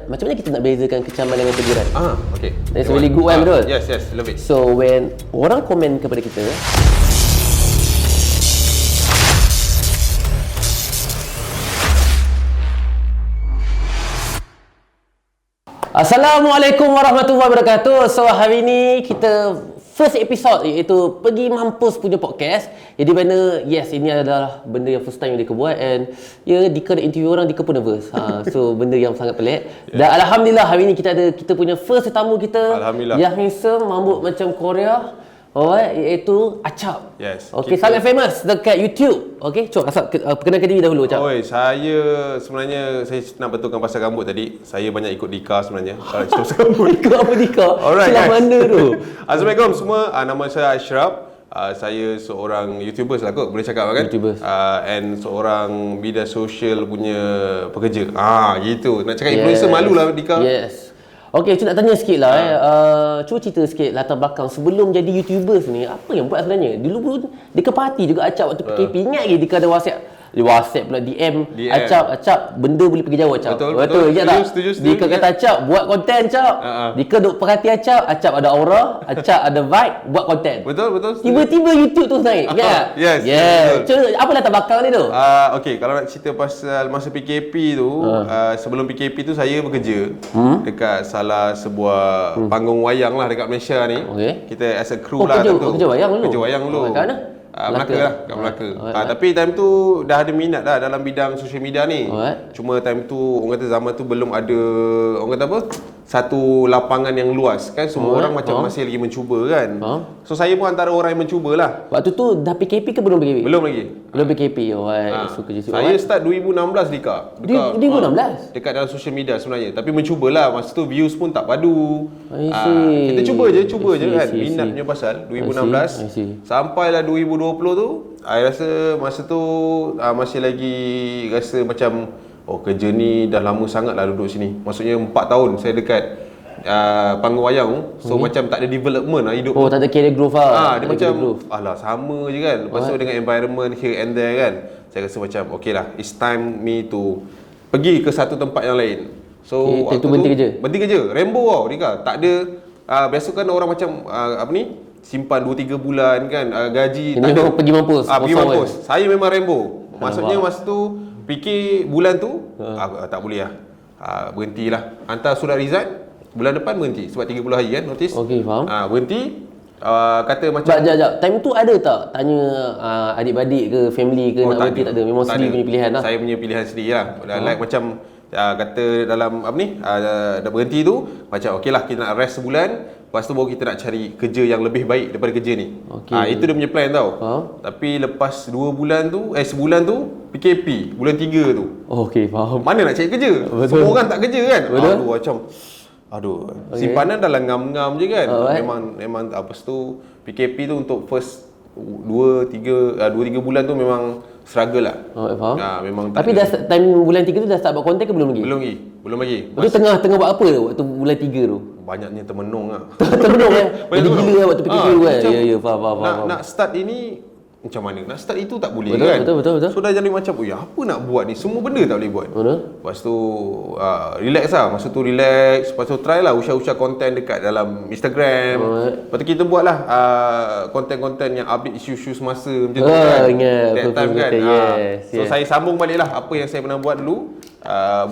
macam mana kita nak bezakan kecaman dengan teguran? Okay. That's really good one, betul? Yes, love it. So when orang komen kepada kita, Assalamualaikum warahmatullahi wabarakatuh. So hari ni kita first episode iaitu Pergi Mampus punya podcast. Jadi mana yes, ini adalah benda yang first time yang Dika buat, and Dika nak interview orang, Dika pun nervous. So benda yang sangat pelik. Dan alhamdulillah hari ni kita punya first tetamu kita yang handsome, rambut macam Korea. Alright, iaitu Acap. Yes. Okay, sangat famous dekat YouTube. Okay, cuba perkenalkan diri dahulu, Acap. Saya sebenarnya saya nak betulkan pasal rambut tadi. Saya banyak ikut Dika sebenarnya. Kalau cerita pasal rambut. Dika apa Dika? Alright, guys. Mana tu? Assalamualaikum semua. Nama saya Ashraf. Saya seorang YouTuber lah kot, boleh cakap kan? YouTuber. And seorang media sosial punya pekerja. Gitu. Nak cakap influencer malulah Dika. Yes. Okey, cuba nak tanya sikit lah cuba cerita sikit latar belakang sebelum jadi YouTubers ni, apa yang buat sebenarnya? Dulu pun Dika party juga Acap waktu PKP. Ingat ke Dika ada WhatsApp pula DM. Acap benda boleh pergi jauh Acap. Betul. Ingat tak? Setuju. Dika kata Acap buat konten Acap. Dika duk perhati Acap ada aura, Acap ada vibe, buat konten. Betul. Tiba-tiba YouTube tu naik. Ingat tak? Yes. Cuba apa latar belakang ni tu? Okey, kalau nak cerita pasal masa PKP tu, sebelum PKP tu saya bekerja dekat salah sebuah panggung wayang lah dekat Malaysia ni. Kita as a crew lah tentu. Kerja wayang dulu. Kerja wayang dulu. Kat mana? Melaka lah, kat Melaka. Tapi time tu dah ada minat dah dalam bidang social media ni. Cuma time tu orang kata zaman tu belum ada, orang kata apa, satu lapangan yang luas kan. Semua orang macam masih lagi mencuba kan. So saya pun antara orang yang mencuba lah. Waktu tu dah PKP ke belum PKP? Belum lagi. Belum PKP. So kerja saya start 2016 Dika. 2016? Dekat dalam social media sebenarnya. Tapi mencubalah. Masa tu views pun tak padu. Kita cuba je kan. Minat punya pasal 2016. Sampailah 2020 tu, saya rasa masa tu masih lagi rasa macam kerja ni dah lama sangat lah duduk sini. Maksudnya 4 tahun saya dekat panggung wayang. So macam tak ada development lah hidup. Tak ada career growth lah. Dia macam alah sama je kan. Lepas tu dengan environment here and there kan, saya rasa macam okay lah, it's time me to pergi ke satu tempat yang lain. So waktu tu berhenti kerja? Rainbow tau Dika. Tak ada biasa kan orang macam apa ni, simpan 2-3 bulan kan, gaji tak ada. Pergi mampus. Pergi mampus. Saya memang Rainbow. Maksudnya masa tu fikir bulan tu tak boleh lah, berhentilah. Hantar surat resign, bulan depan berhenti sebab 30 hari kan notis. Okey, faham. Berhenti. Kata macam Sekejap. Time tu ada tak tanya adik-beradik ke family ke nak berhenti? Tak ada. Memang sendiri punya pilihan lah. Saya punya pilihan sendiri lah. Like macam kata dalam apa ni, dah berhenti tu macam okey lah, kita nak rest sebulan. Lepas tu baru kita nak cari kerja yang lebih baik daripada kerja ni. Itu dia punya plan tau. Tapi lepas 2 bulan tu, sebulan tu PKP, bulan 3 tu. Okey, faham. Mana nak cari kerja? Betul. Semua orang tak kerja kan? Simpanan dah ngam-ngam je kan. Memang apa tu PKP tu untuk first 2-3 bulan tu memang struggle lah. Faham. Memang tapi dah time bulan 3 tu dah start buat konten ke belum lagi? Belum lagi. Waktu tengah buat apa waktu bulan 3 tu? Banyaknya termenung lah. Termenung kan? Jadi gila lah waktu PKP tu kan? Ya, faham. Nak start ini macam mana? Nak start itu tak boleh betul, kan? Betul. So dah jadi macam, apa nak buat ni? Semua benda tak boleh buat. Lepas tu relax lah. Masa tu relax. Lepas tu try lah usah konten dekat dalam Instagram. Lepas tu kita buat lah konten-konten yang update isu-isu semasa macam tu kan. That time kan. So saya sambung balik lah apa yang saya pernah buat dulu.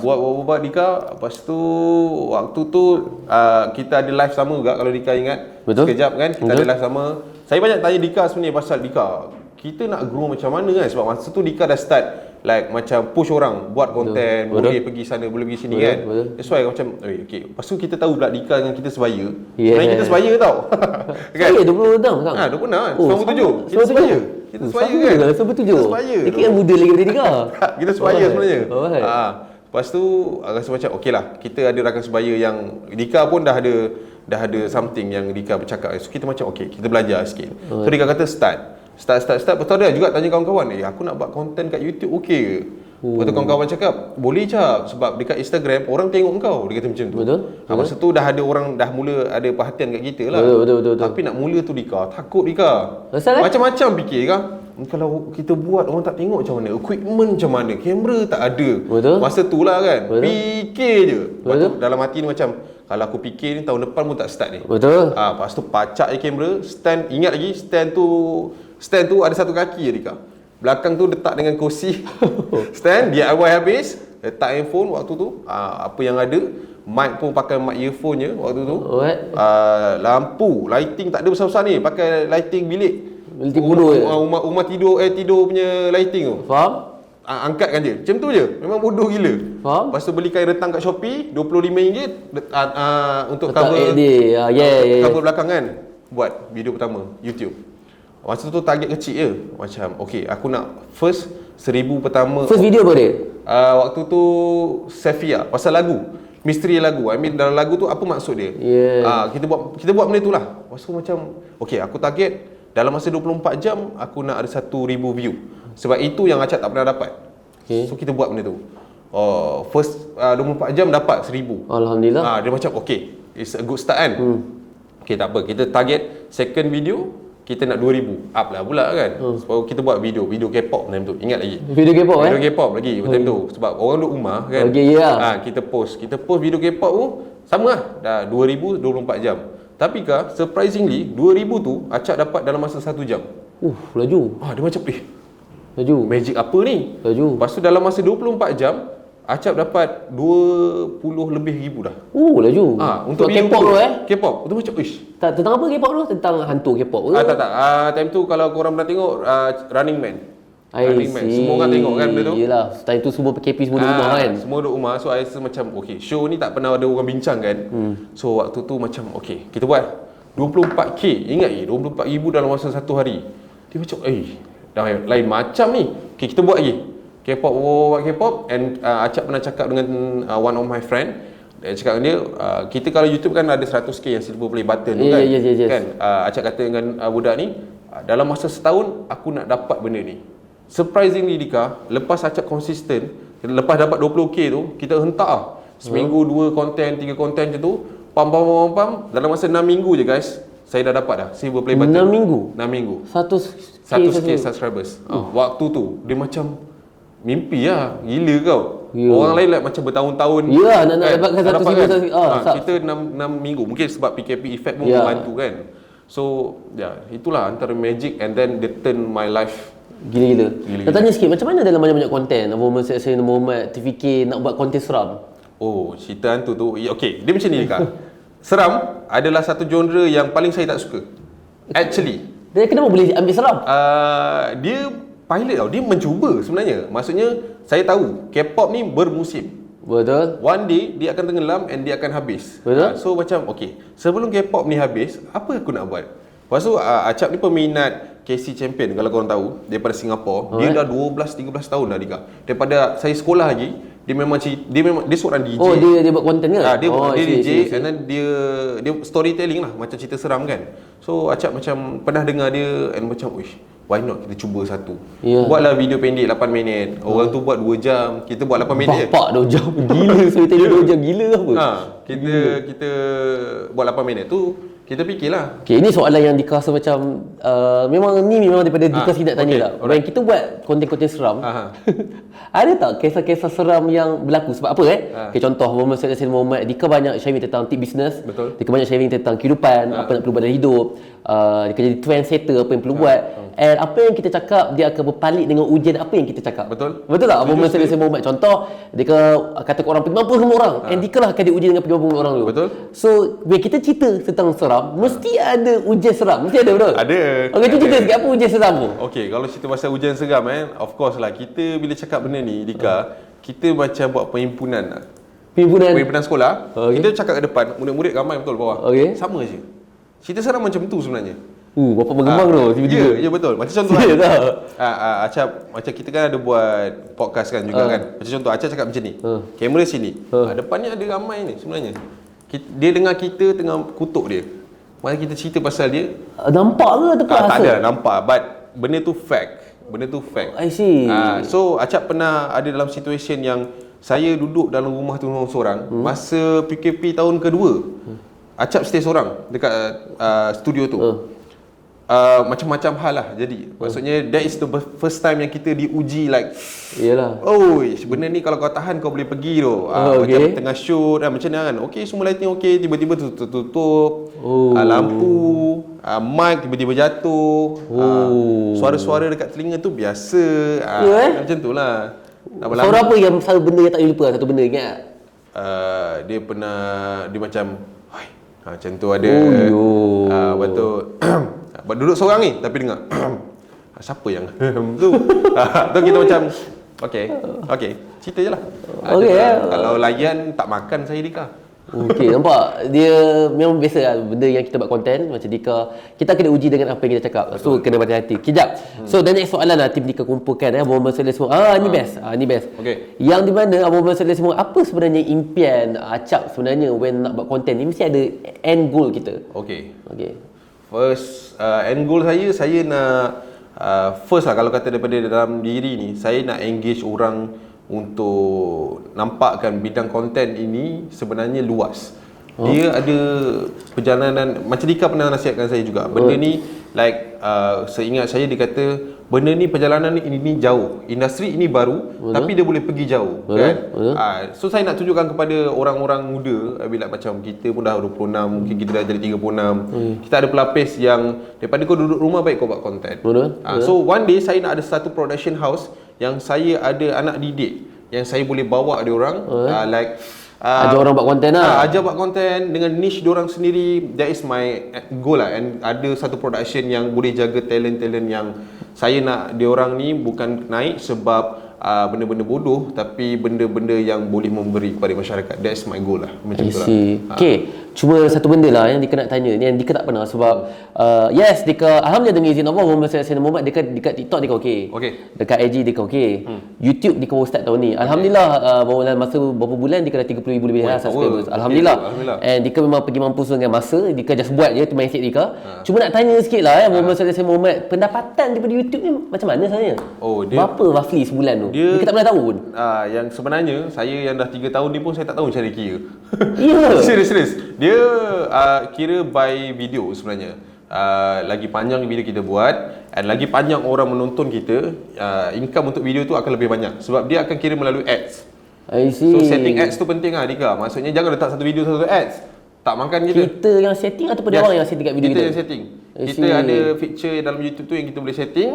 Buat Dika. Lepas tu waktu tu kita ada live sama juga kalau Dika ingat. Sekejap kan kita ada live sama. Saya banyak tanya Dika sebenarnya pasal Dika, kita nak grow macam mana kan, sebab masa tu Dika dah start like macam push orang buat konten, boleh pergi sana, boleh pergi sini kan. That's why macam okay. Lepas tu kita tahu pula Dika dengan kita sebaya. Sebenarnya kita sebaya tau. Kan? 26 kan? 26 kan? 97. Kita sebaya. Kita sebaya kan? 97. Kita sebaya. Dika yang muda lagi daripada Dika. Kita sebaya sebenarnya. Lepas tu rasa macam okey lah, kita ada rakan sebaya yang Dika pun dah ada something yang Dika bercakap. So kita macam okey, kita belajar sikit. So Dika kata start. Betul dia juga tanya kawan-kawan, aku nak buat konten kat YouTube okey ke? Lepas tu kawan-kawan cakap, boleh Cap, sebab dekat Instagram orang tengok kau. Dia kata macam tu. Betul. Masa tu dah ada orang dah mula ada perhatian kat kita lah. Betul. Tapi nak mula tu Dika, takut Dika. Asal Macam-macam fikir Dika. Kalau kita buat orang tak tengok macam mana, equipment macam mana, kamera tak ada. Betul. Masa tu lah kan. Betul. Fikir je. Lepas tu dalam hati ni macam, kalau aku fikir ni tahun depan pun tak start ni. Betul. Lepas tu pacak je kamera, stand, ingat lagi stand tu ada satu kaki je Dika. Belakang tu letak dengan kursi. Stand DIY habis, letak handphone waktu tu. Apa yang ada, mic pun pakai mic earphone je waktu tu. Lampu, lighting tak ada besar-besar ni, pakai lighting bilik. Lighting bodoh je. Rumah tidur punya lighting tu. Faham? Angkatkan je. Macam tu je. Memang bodoh gila. Faham? Lepas tu beli kain retang kat Shopee, RM25 untuk cover cover belakang kan. Buat video pertama YouTube. Masa tu target kecil je. Macam okay, aku nak first 1000 pertama. First video apa dia? Waktu tu Sefia pasal lagu. Misteri lagu. I mean dalam lagu tu apa maksud dia? Kita buat benda tu lah. Lepas tu macam okay, aku target dalam masa 24 jam aku nak ada 1000 view. Sebab itu yang Acap tak pernah dapat. So kita buat benda tu. First 24 jam dapat 1000. Alhamdulillah. Dia macam okay, it's a good start kan. Okay, tak apa. Kita target second video kita nak 2000 up lah pula kan. Sebab kita buat video K-pop time tu. Ingat lagi. Video K-pop Video K-pop lagi time tu. Sebab orang duduk rumah kan. Kita post video K-pop tu sama lah. Dah 2000 24 jam. Tapi Kak, surprisingly 2000 tu Acap dapat dalam masa 1 jam. Laju. Dia macam Laju. magic apa ni? Laju. Lepas tu dalam masa 24 jam Acap dapat 20 lebih ribu dah. Laju. Untuk K-pop tu K-pop. Tu macam Tentang apa K-pop tu? Tentang hantu K-pop ke? tak. Time tu kalau korang pernah tengok Running Man. Running Man. Semua orang tengok kan benda tu. Yelah, time tu semua PKP semua duduk rumah kan. Semua duduk rumah. So I rasa macam okay, show ni tak pernah ada orang bincang kan. So waktu tu macam okay, kita buat 24k. Ingat 24,000 dalam masa satu hari. Dia macam dah lain macam ni. Okay, kita buat lagi K-pop. And Acap pernah cakap dengan one of my friend. Dia cakap dengan dia, kita kalau YouTube kan ada 100k yang silver play button tu kan. Yes. Kan Acap kata dengan budak ni, dalam masa setahun aku nak dapat benda ni. Surprisingly Dika, lepas Acap konsisten, lepas dapat 20k tu, kita hentak lah. Seminggu 2 konten, 3 konten macam tu. Pam. Dalam masa 6 minggu je guys, saya dah dapat dah silver play button. 6 minggu? 6 minggu 100k subscribers. Waktu tu dia macam mimpi lah. Gila kau. Orang lain like macam bertahun-tahun. Nak dapatkan 100,000 kan? Kita 6 minggu. Mungkin sebab PKP effect pun membantu kan. So itulah antara magic and then they turn my life. Gila. Nak tanya sikit, macam mana dalam banyak-banyak konten Muhammad Sayyid Muhammad TVK nak buat konten seram? Cerita hantu tu okay, dia macam ni Kak. Seram adalah satu genre yang paling saya tak suka. Actually dia kenapa boleh ambil seram? Dia pilot tau. Dia mencuba sebenarnya. Maksudnya saya tahu K-pop ni bermusim. Betul. One day dia akan tenggelam and dia akan habis. Betul. So macam okay, sebelum K-pop ni habis, apa aku nak buat? Lepas tu Acap ni peminat KC Champion kalau korang tahu, daripada Singapura. Dia dah 12-13 tahun dah Dika. Daripada saya sekolah lagi, dia seorang DJ. Dia buat konten ke? Dia DJ and then dia storytelling lah, macam cerita seram kan. So Acap macam pernah dengar dia and macam why not kita cuba satu. Buatlah video pendek 8 minit. Orang tu buat 2 jam, kita buat 8 minit. Bapak 2 jam. Gila storytelling 2 jam. Gila apa? Kita buat 8 minit tu. Kita fikirlah. Okay, ini soalan yang Dika rasa macam memang daripada Dika sini nak tanya lah. When kita buat konten-konten seram, ada tak kisah-kisah seram yang berlaku? Sebab apa okay, contoh Muhammad Sayyid Muhammad, Dika banyak sharing tentang tip bisnes. Betul. Dika banyak sharing tentang kehidupan, apa nak perlu buat dalam hidup. Dika jadi trendsetter, apa yang perlu buat. And apa yang kita cakap, dia akan berpalit dengan ujian apa yang kita cakap. Betul tak? Muhammad Sayyid Muhammad contoh, Dika kata ke orang pergi mampu semua orang. And Dika lah akan diuji dengan pergi mampu orang dulu. Betul. So bila kita cerita tentang seram, mesti ada ujian seram. Mesti ada, betul? Ada. Okay, tu cerita sikit apa ujian seram tu? Okay, kalau cerita pasal ujian seram of course lah. Kita bila cakap benda ni, Dika, kita macam buat perhimpunan lah. Perhimpunan sekolah. Kita cakap ke depan, murid-murid ramai betul bawah. Sama je. Cerita seram macam tu sebenarnya. Bapak bergembang tu tiba-tiba. Ya, betul. Macam contoh Acap, macam kita kan ada buat podcast kan juga kan. Macam contoh Acap cakap macam ni. Kamera sini. Depan ni ada ramai ni sebenarnya. Dia dengar kita tengah kutuk dia. Masa kita cerita pasal dia, nampak ke ataupun tak ada nampak, but benda tu fact. Benda tu fact. I see. So Acap pernah ada dalam situation yang saya duduk dalam rumah tu seorang. Masa PKP tahun kedua, Acap stay seorang dekat studio tu. Macam-macam hal lah jadi. Maksudnya that is the first time yang kita diuji like, Yalah. oh benda ni kalau kau tahan kau boleh pergi tu. Macam tengah shoot macam ni kan. Okey, semua lighting okey, tiba-tiba tutup. Lampu, mic tiba-tiba jatuh. Suara-suara dekat telinga tu biasa. Macam tu lah. Suara apa yang satu benda yang tak boleh lupa? Satu benda ingat tak? Dia pernah, dia macam macam tu ada. Lepas tu duduk seorang ni tapi dengar siapa yang tu. Tu kita macam okey, cerita je lah. Kalau layan tak makan saya Dika. Okey, nampak dia memang biasa lah benda yang kita buat konten macam Dika, kita kena uji dengan apa yang kita cakap. So kena berhati-hati. Kejap. So dan next soalan lah tim Dika kumpulkan Abang Masalah semua. Ni best. Ni best. Okey. Yang di mana Abang Masalah semua, apa sebenarnya impian Acap sebenarnya when nak buat konten ni, mesti ada end goal kita. Okey. First end goal saya nak first lah, kalau kata daripada dalam diri ni, saya nak engage orang untuk nampakkan bidang konten ini sebenarnya luas. Dia ada perjalanan, macam Dika pernah nasihatkan saya juga. Benda ni like seingat saya dia kata benda ni perjalanan ini jauh. Industri ini baru tapi dia boleh pergi jauh kan. So saya nak tunjukkan kepada orang-orang muda bila macam kita pun dah 26, mungkin kita dah jadi 36. Kita ada pelapis yang daripada kau duduk rumah baik kau buat konten. So one day saya nak ada satu production house yang saya ada anak didik yang saya boleh bawa dia orang like ajar orang buat konten lah. Ajar buat konten dengan niche diorang sendiri. That is my goal lah. And ada satu production yang boleh jaga talent-talent yang saya nak diorang ni bukan naik sebab benda-benda bodoh, tapi benda-benda yang boleh memberi kepada masyarakat. That's my goal lah. Macam tu lah. Okay, cuma satu benda lah yang Dika nak tanya, yang Dika tak pernah sebab yes, Dika alhamdulillah dengan izin Allah, Muhammad Sayyidina Muhammad dekat TikTok Dika okey. Dekat IG Dika okey. YouTube Dika baru start tahun ni. Alhamdulillah baru dalam masa beberapa bulan Dika dah 30,000 lebih subscribers. Alhamdulillah. And Dika memang pergi mampus dengan masa. Dika just buat je tu mindset Dika. Cuma nak tanya sikit lah Muhammad Sayyidina Muhammad, pendapatan daripada YouTube ni macam mana sebenarnya? Berapa roughly sebulan tu? Kita tak pernah tahu pun. Yang sebenarnya saya yang dah 3 tahun ni pun saya tak tahu macam mana kira. Serius. Dia kira by video sebenarnya. Lagi panjang video kita buat and lagi panjang orang menonton kita, income untuk video tu akan lebih banyak sebab dia akan kira melalui ads. I see. So setting ads tu penting lah Dika. Maksudnya jangan letak satu video satu ads. Tak makan kita. Kita yang setting ataupun dia orang yang setting kat video kita? Kita yang setting. Kita ada feature dalam YouTube tu yang kita boleh setting.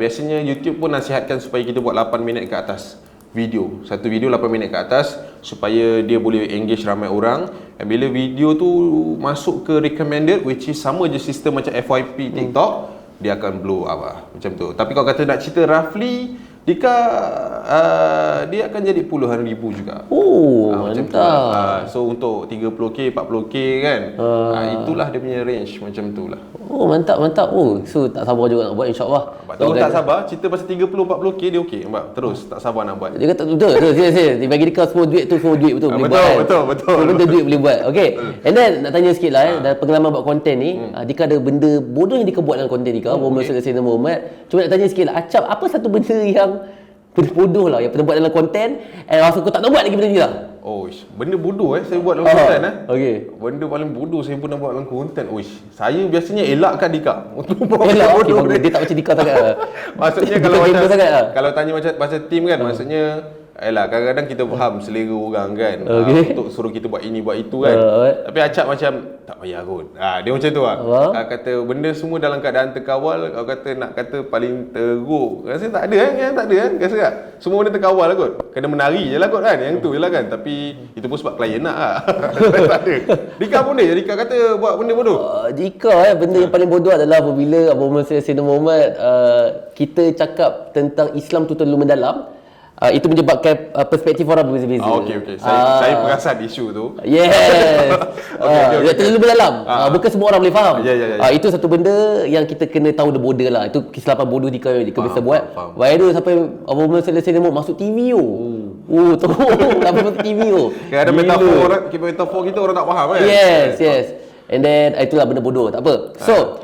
Biasanya YouTube pun nasihatkan supaya kita buat 8 minit ke atas video. Satu video 8 minit ke atas supaya dia boleh engage ramai orang. Dan bila video tu masuk ke recommended, which is sama je sistem macam FYP TikTok, dia akan blow up lah. Macam tu. Tapi kalau kata nak cerita roughly, Dika dia akan jadi puluhan ribu juga. Mantap. So untuk 30k, 40k kan, itulah dia punya range macam tu lah. Mantap. So tak sabar juga nak buat, insyaAllah. Kalau tak sabar, cerita pasal 30-40k dia okey. Terus tak sabar nak buat. Dia kata betul. Serius. Dia bagi Dika semua duit tu, semua duit betul boleh buat. Betul. Semua benda duit boleh buat. Okay. And then nak tanya sikit lah dalam pengalaman buat konten ni, Dika ada benda bodoh yang Dika buat dalam konten Dika. Muhammad Sayyidina Muhammad. Cuma nak tanya sikit lah, Acap, apa satu benda yang bodoh lah yang pernah buat dalam konten rasa aku tak nak buat lagi benda ni lah? Benda bodoh saya buat dalam konten Benda paling bodoh saya pernah buat dalam konten. Saya biasanya elakkan Dika untuk buat bodoh. Dia tak macam Dika sangat lah. Maksudnya kalau tanya macam team kan, maksudnya kadang-kadang kita faham selera orang kan, untuk suruh kita buat ini buat itu kan. Tapi Acap macam tak payah kot. Dia macam tu lah. Kata benda semua dalam keadaan terkawal. Kau kata nak kata paling teruk, rasa tak ada kan. Rasa tak? Semua benda terkawal lah kot. Kena menari je lah kot kan. Yang tu je lah kan. Tapi itu pun sebab klien nak lah. Tak ada. Dika pun dia. Dika kata buat benda bodoh. Dika benda yang paling bodoh adalah apabila Abang Sayyidina Muhammad kita cakap tentang Islam tu terlalu mendalam. Itu menyebabkan perspektif orang berbeza-beza. Okey. Saya perasan isu tu. Yes. Dia terlalu mendalam. Bukan semua orang boleh faham. Itu satu benda yang kita kena tahu the border lah. Itu kesilapan bodoh Dika biasa buat. Viral sampai Abang Sayyidina Muhammad masuk TV teruk. Sampai masuk TV Kadang-kadang metafor kita orang tak faham kan. Yes. And then itulah benda bodoh. Tak apa. So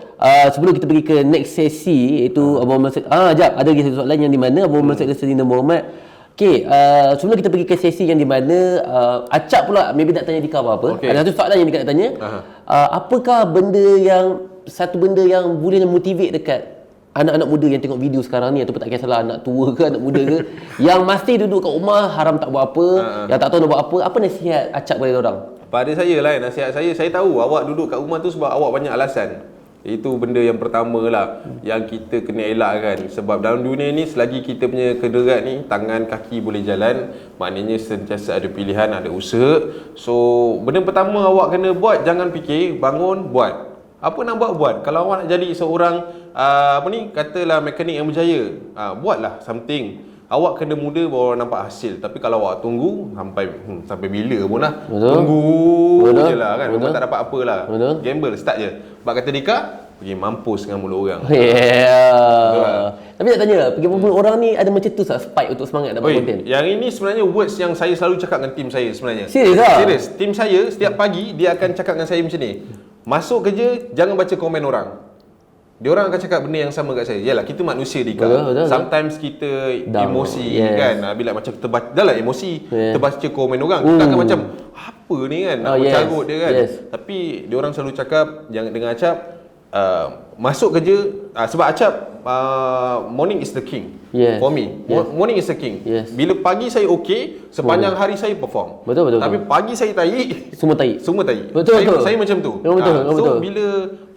sebelum kita pergi ke next sesi iaitu Abang Muhammad jap, ada lagi satu soalan yang di mana Abang Muhammad Selina Muhammad. Okey, sebelum kita pergi ke sesi yang di mana Acap pula maybe nak tanya Dika apa-apa. Okay. Ada satu soalan yang Dika nak tanya. Apakah satu benda yang boleh motivate dekat anak-anak muda yang tengok video sekarang ni, ataupun tak kisahlah anak tua ke anak muda ke yang mesti duduk kat rumah haram tak buat apa, yang tak tahu nak buat apa nasihat Acap kepada orang? Pada saya lah, nasihat saya tahu awak duduk kat rumah tu sebab awak banyak alasan. Itu benda yang pertama lah yang kita kena elakkan. Sebab dalam dunia ni selagi kita punya kederat ni, tangan kaki boleh jalan, maknanya sentiasa ada pilihan, ada usaha. So benda pertama awak kena buat, jangan fikir, bangun buat. Apa nak buat? Kalau awak nak jadi seorang katalah mekanik yang berjaya, buatlah something. Awak kena muda baru nampak hasil. Tapi kalau awak tunggu sampai bila pun lah. Tunggu je lah kan. Memang tak dapat apa lah. Gamble, start je. Sebab kata Dika, pergi mampus dengan mulut orang. Tapi nak tanya lah, pergi mulut orang ni ada macam tu spike untuk semangat dapat konten? Yang ini sebenarnya words yang saya selalu cakap dengan tim saya sebenarnya. Serius lah? Serius. Tim saya setiap pagi dia akan cakap dengan saya macam ni. Masuk kerja, jangan baca komen orang. Diorang akan cakap benda yang sama kat saya. Yalah, kita manusia Dika. Betul. Sometimes kita emosi kan. Bila macam kita baca, dah lah emosi. Kita baca komen orang, kita akan macam apa ni kan, nak mencarut dia kan. Tapi diorang selalu cakap jangan dengan Acap, masuk kerja, sebab Acap morning is the king. For me, morning is the king. Bila pagi saya okey, sepanjang hari saya perform. Betul. Tapi pagi saya tahi, semua tahi. Betul. Saya macam tu. Betul. So bila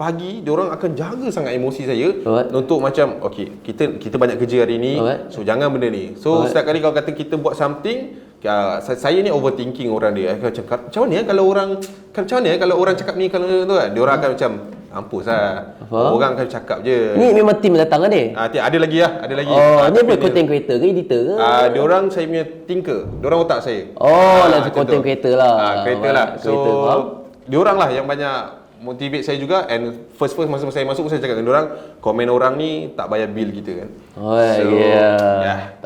pagi diorang akan jaga sangat emosi saya untuk macam okey, kita banyak kerja hari ni. So jangan benda ni. So setiap kali kalau kata kita buat something, saya ni overthinking orang dia. Macam mana kalau orang cakap ni, kalau tu kan, diorang akan macam mampus lah. Orang akan cakap je. Ni memang tim datang kan ni? Ada lagi lah. Ni boleh content creator ke editor ke? Diorang saya punya thinker. Diorang otak saya. Content creator lah. Creator lah. So diorang lah yang banyak motivate saya juga. And first masa saya masuk saya cakap dengan diorang, komen orang ni tak bayar bil kita kan.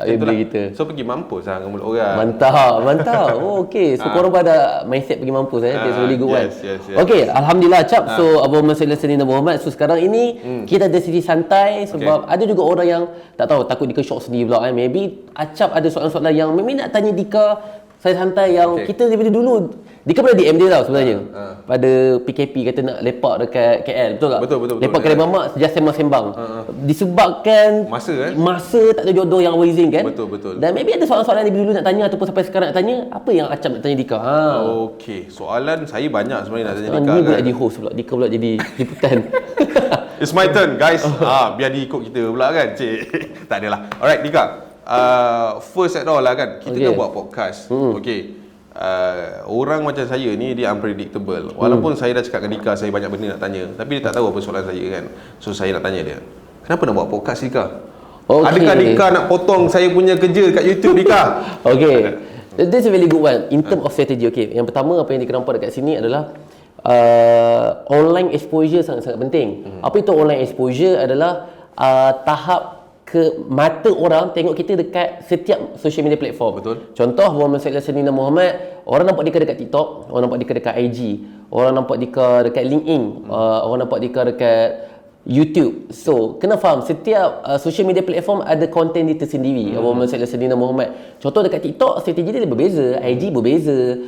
Tak bayar bil kita. So pergi mampus lah dengan mulut orang. Mantap. Okay. So korang pada mindset pergi mampus That's really good one. Yes. Okay, Alhamdulillah Cap. So Abang Selina Muhammad. So sekarang ini kita ada sisi santai. Sebab ada juga orang yang tak tahu, takut Dika shock sendiri pula Maybe Acap ada soalan-soalan yang maybe nak tanya Dika. Saya santai yang kita daripada dulu Dika pernah DM dia tau sebenarnya. Pada PKP kata nak lepak dekat KL, betul tak? Betul. Lepak kedai mamak sejak sembang-sembang. Disebabkan masa tak ada jodoh yang Allah izinkan. Betul. Dan maybe ada soalan-soalan yang dulu nak tanya ataupun sampai sekarang nak tanya, apa yang Acap nak tanya Dika? Okey, soalan saya banyak sebenarnya nak tanya Dika. Ni pula jadi host pula, Dika pula jadi liputan. It's my turn guys. Biar diikut kita pula kan. Tak adalah. Alright Dika. First at all lah kan, kita dah buat podcast. Orang macam saya ni dia unpredictable. Walaupun saya dah cakap dengan Dika saya banyak benda nak tanya, tapi dia tak tahu apa soalan saya kan. So saya nak tanya dia, kenapa nak buat podcast Dika? Adakah Dika nak potong saya punya kerja dekat YouTube Dika? That's a really good one in term of strategy. Yang pertama apa yang Dika nampak dekat sini adalah online exposure sangat-sangat penting. Apa itu online exposure? Adalah tahap ke mata orang tengok kita dekat setiap social media platform. Betul. Contoh Muhammad Selina Muhammad, orang nampak Dika dekat TikTok, orang nampak Dika dekat IG, orang nampak Dika dekat LinkedIn, orang nampak Dika dekat YouTube. So, kena faham setiap social media platform ada konten dia tersendiri. Muhammad Selina Muhammad. Contoh dekat TikTok strategi dia berbeza, IG berbeza,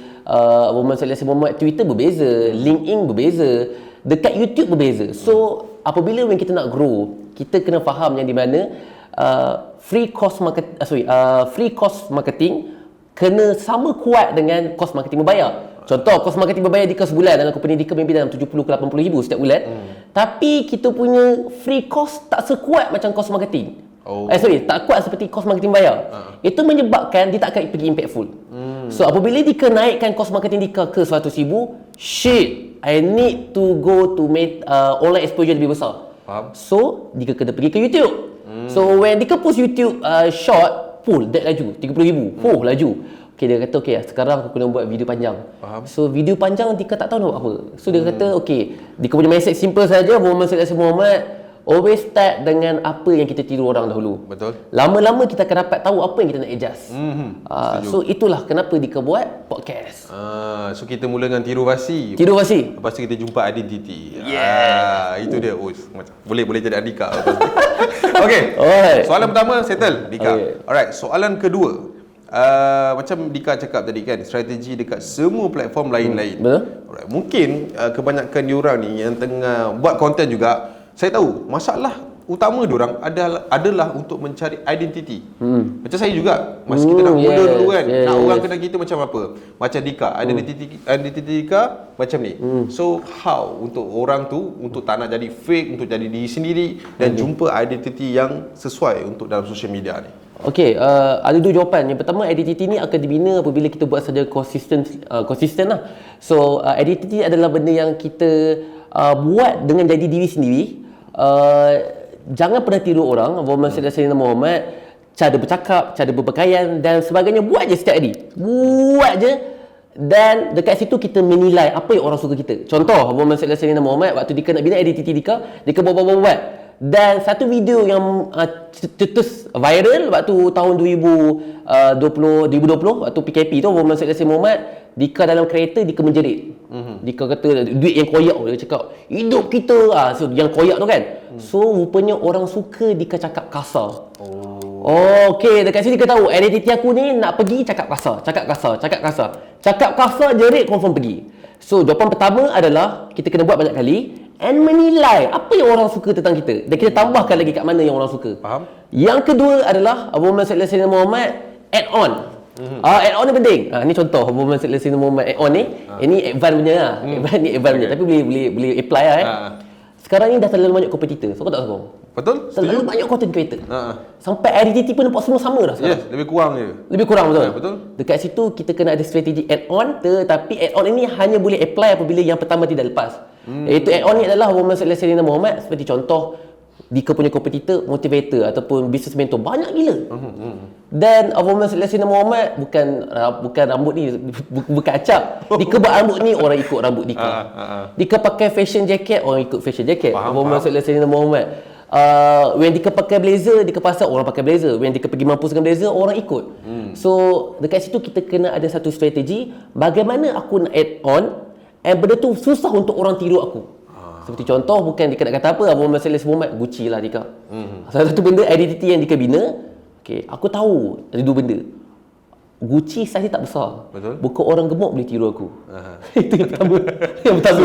Muhammad Selina Muhammad Twitter berbeza, LinkedIn berbeza, dekat YouTube berbeza. So, apabila kita nak grow, kita kena faham yang di mana free cost marketing kena sama kuat dengan cost marketing berbayar. Contoh, cost marketing berbayar Dika sebulan dalam company Dika maybe dalam 70 ke 80 ribu setiap bulan. Tapi kita punya free cost tak sekuat macam cost marketing. Tak kuat seperti cost marketing bayar. Itu menyebabkan dia tak akan pergi impactful. So apabila Dika naikkan cost marketing Dika ke 100 ribu, I need to go to make online exposure lebih besar. So Dika kena pergi ke YouTube. So when Dika post YouTube short, that laju 30,000. Laju. Dia kata sekarang aku kena buat video panjang. So video panjang Dika tak tahu nak buat apa. So dia kata Dika punya mindset simple saja, Muhammad Selina Muhammad, always start dengan apa yang kita tiru orang dahulu. Betul. Lama-lama kita akan dapat tahu apa yang kita nak adjust. So itulah kenapa Dika buat podcast. So kita mula dengan tiru basi. Tiru basi. Lepas tu kita jumpa identiti. Itu dia. Boleh jadi Dika. Okey. Soalan pertama settle Dika. Alright, soalan kedua. Macam Dika cakap tadi kan, strategi dekat semua platform lain-lain. Betul. Alright, mungkin kebanyakan diorang ni yang tengah buat konten juga, saya tahu masalah utama diorang adalah untuk mencari identiti. Macam saya juga, masa kita nak mula dulu kan, nak orang kenal kita macam apa. Macam Dika, identiti Dika macam ni. So how untuk orang tu untuk tak nak jadi fake, untuk jadi diri sendiri dan jumpa identiti yang sesuai untuk dalam social media ni. Okey, ada dua jawapan. Yang pertama, identiti ni akan dibina apabila kita buat saja konsisten lah. So, identiti adalah benda yang kita buat dengan jadi diri sendiri. Jangan pernah tiru orang. Muhammad Sayyidina Muhammad, cara bercakap, cara berpakaian dan sebagainya. Buat je setiap hari. Buat je. Dan dekat situ kita menilai apa yang orang suka kita. Contoh, Muhammad Sayyidina Muhammad, waktu Dika nak bina identiti Dika buat. Dan satu video yang cetus viral waktu tahun 2020 waktu PKP tu, Muhammad Sayyidina Muhammad, Dika dalam kereta, Dika menjerit. Dika kata duit yang koyak, dia cakap hidup kita so yang koyak tu kan. So rupanya orang suka Dika cakap kasar. Okey, dekat sini kita tahu identiti aku ni nak pergi cakap kasar, cakap kasar jerit confirm pergi. So jawapan pertama adalah kita kena buat banyak kali and menilai apa yang orang suka tentang kita dan kita tambahkan lagi kat mana yang orang suka. Faham? Yang kedua adalah Muhammad Sayyidina Muhammad add on. Add on ni penting. Ni contoh Muhammad Sayyidina Muhammad add on ni. Ini advance punya lah. Advance punya tapi boleh apply lah Sekarang ni dah terlalu banyak kompetitor. So kau tak sokong? Betul? Terlalu banyak content creator. Sampai identiti pun nampak semua sama dah sekarang. Yes, lebih kurang je. Lebih kurang betul? Betul. Dekat situ kita kena ada strategi add-on, tetapi add-on ini hanya boleh apply apabila yang pertama tidak lepas. Iaitu add-on ni adalah Muhammad Sayyidina Muhammad, seperti contoh Dika punya kompetitor, motivator ataupun business mentor banyak gila. Dan Muhammad Sayyidina Muhammad bukan rambut ni, bukan acap. Dika buat rambut ni, orang ikut rambut Dika. Dika pakai fashion jacket, orang ikut fashion jacket. Muhammad Sayyidina Muhammad. When Dika pakai blazer, Dika pasal orang pakai blazer. When Dika pergi mampus dengan blazer, orang ikut. So dekat situ kita kena ada satu strategi bagaimana aku nak add on and benda tu susah untuk orang tiru aku. Seperti contoh, bukan Dika nak kata apa, Muhammad Sayyidina Muhammad, Gucci lah Dika. Salah satu benda identiti yang Dika bina. Okay, aku tahu ada dua benda. Gucci saiz tak besar. Betul. Bukan orang gemuk boleh tiru aku. Itu yang pertama. Yang pertama.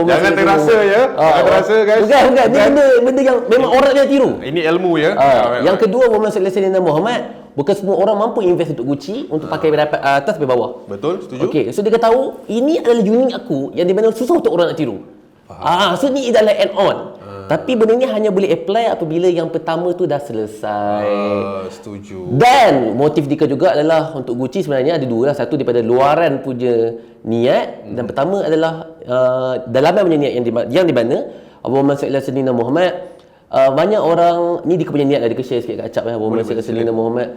Jangan terasa ya. Jangan terasa guys. Bukan. Ini benda yang memang orang dia tiru. Ini ilmu ya. Yang kedua, Muhammad Sayyidina Muhammad, bukan semua orang mampu invest untuk Gucci untuk pakai dari atas sampai bawah. Betul, setuju. Okey, so dia tahu ini adalah unik aku yang di mana susah untuk orang nak tiru. So ni adalah add on. Tapi benda ni hanya boleh apply apabila yang pertama tu dah selesai. Setuju. Dan motif Dika juga adalah untuk Gucci sebenarnya ada dua lah. Satu daripada luaran punya niat dan pertama adalah dalaman punya niat yang di mana Muhammad Sayyidina Muhammad, banyak orang ni Dika punya niat lah, Dika share sikit kat Acap Muhammad Sayyidina Muhammad.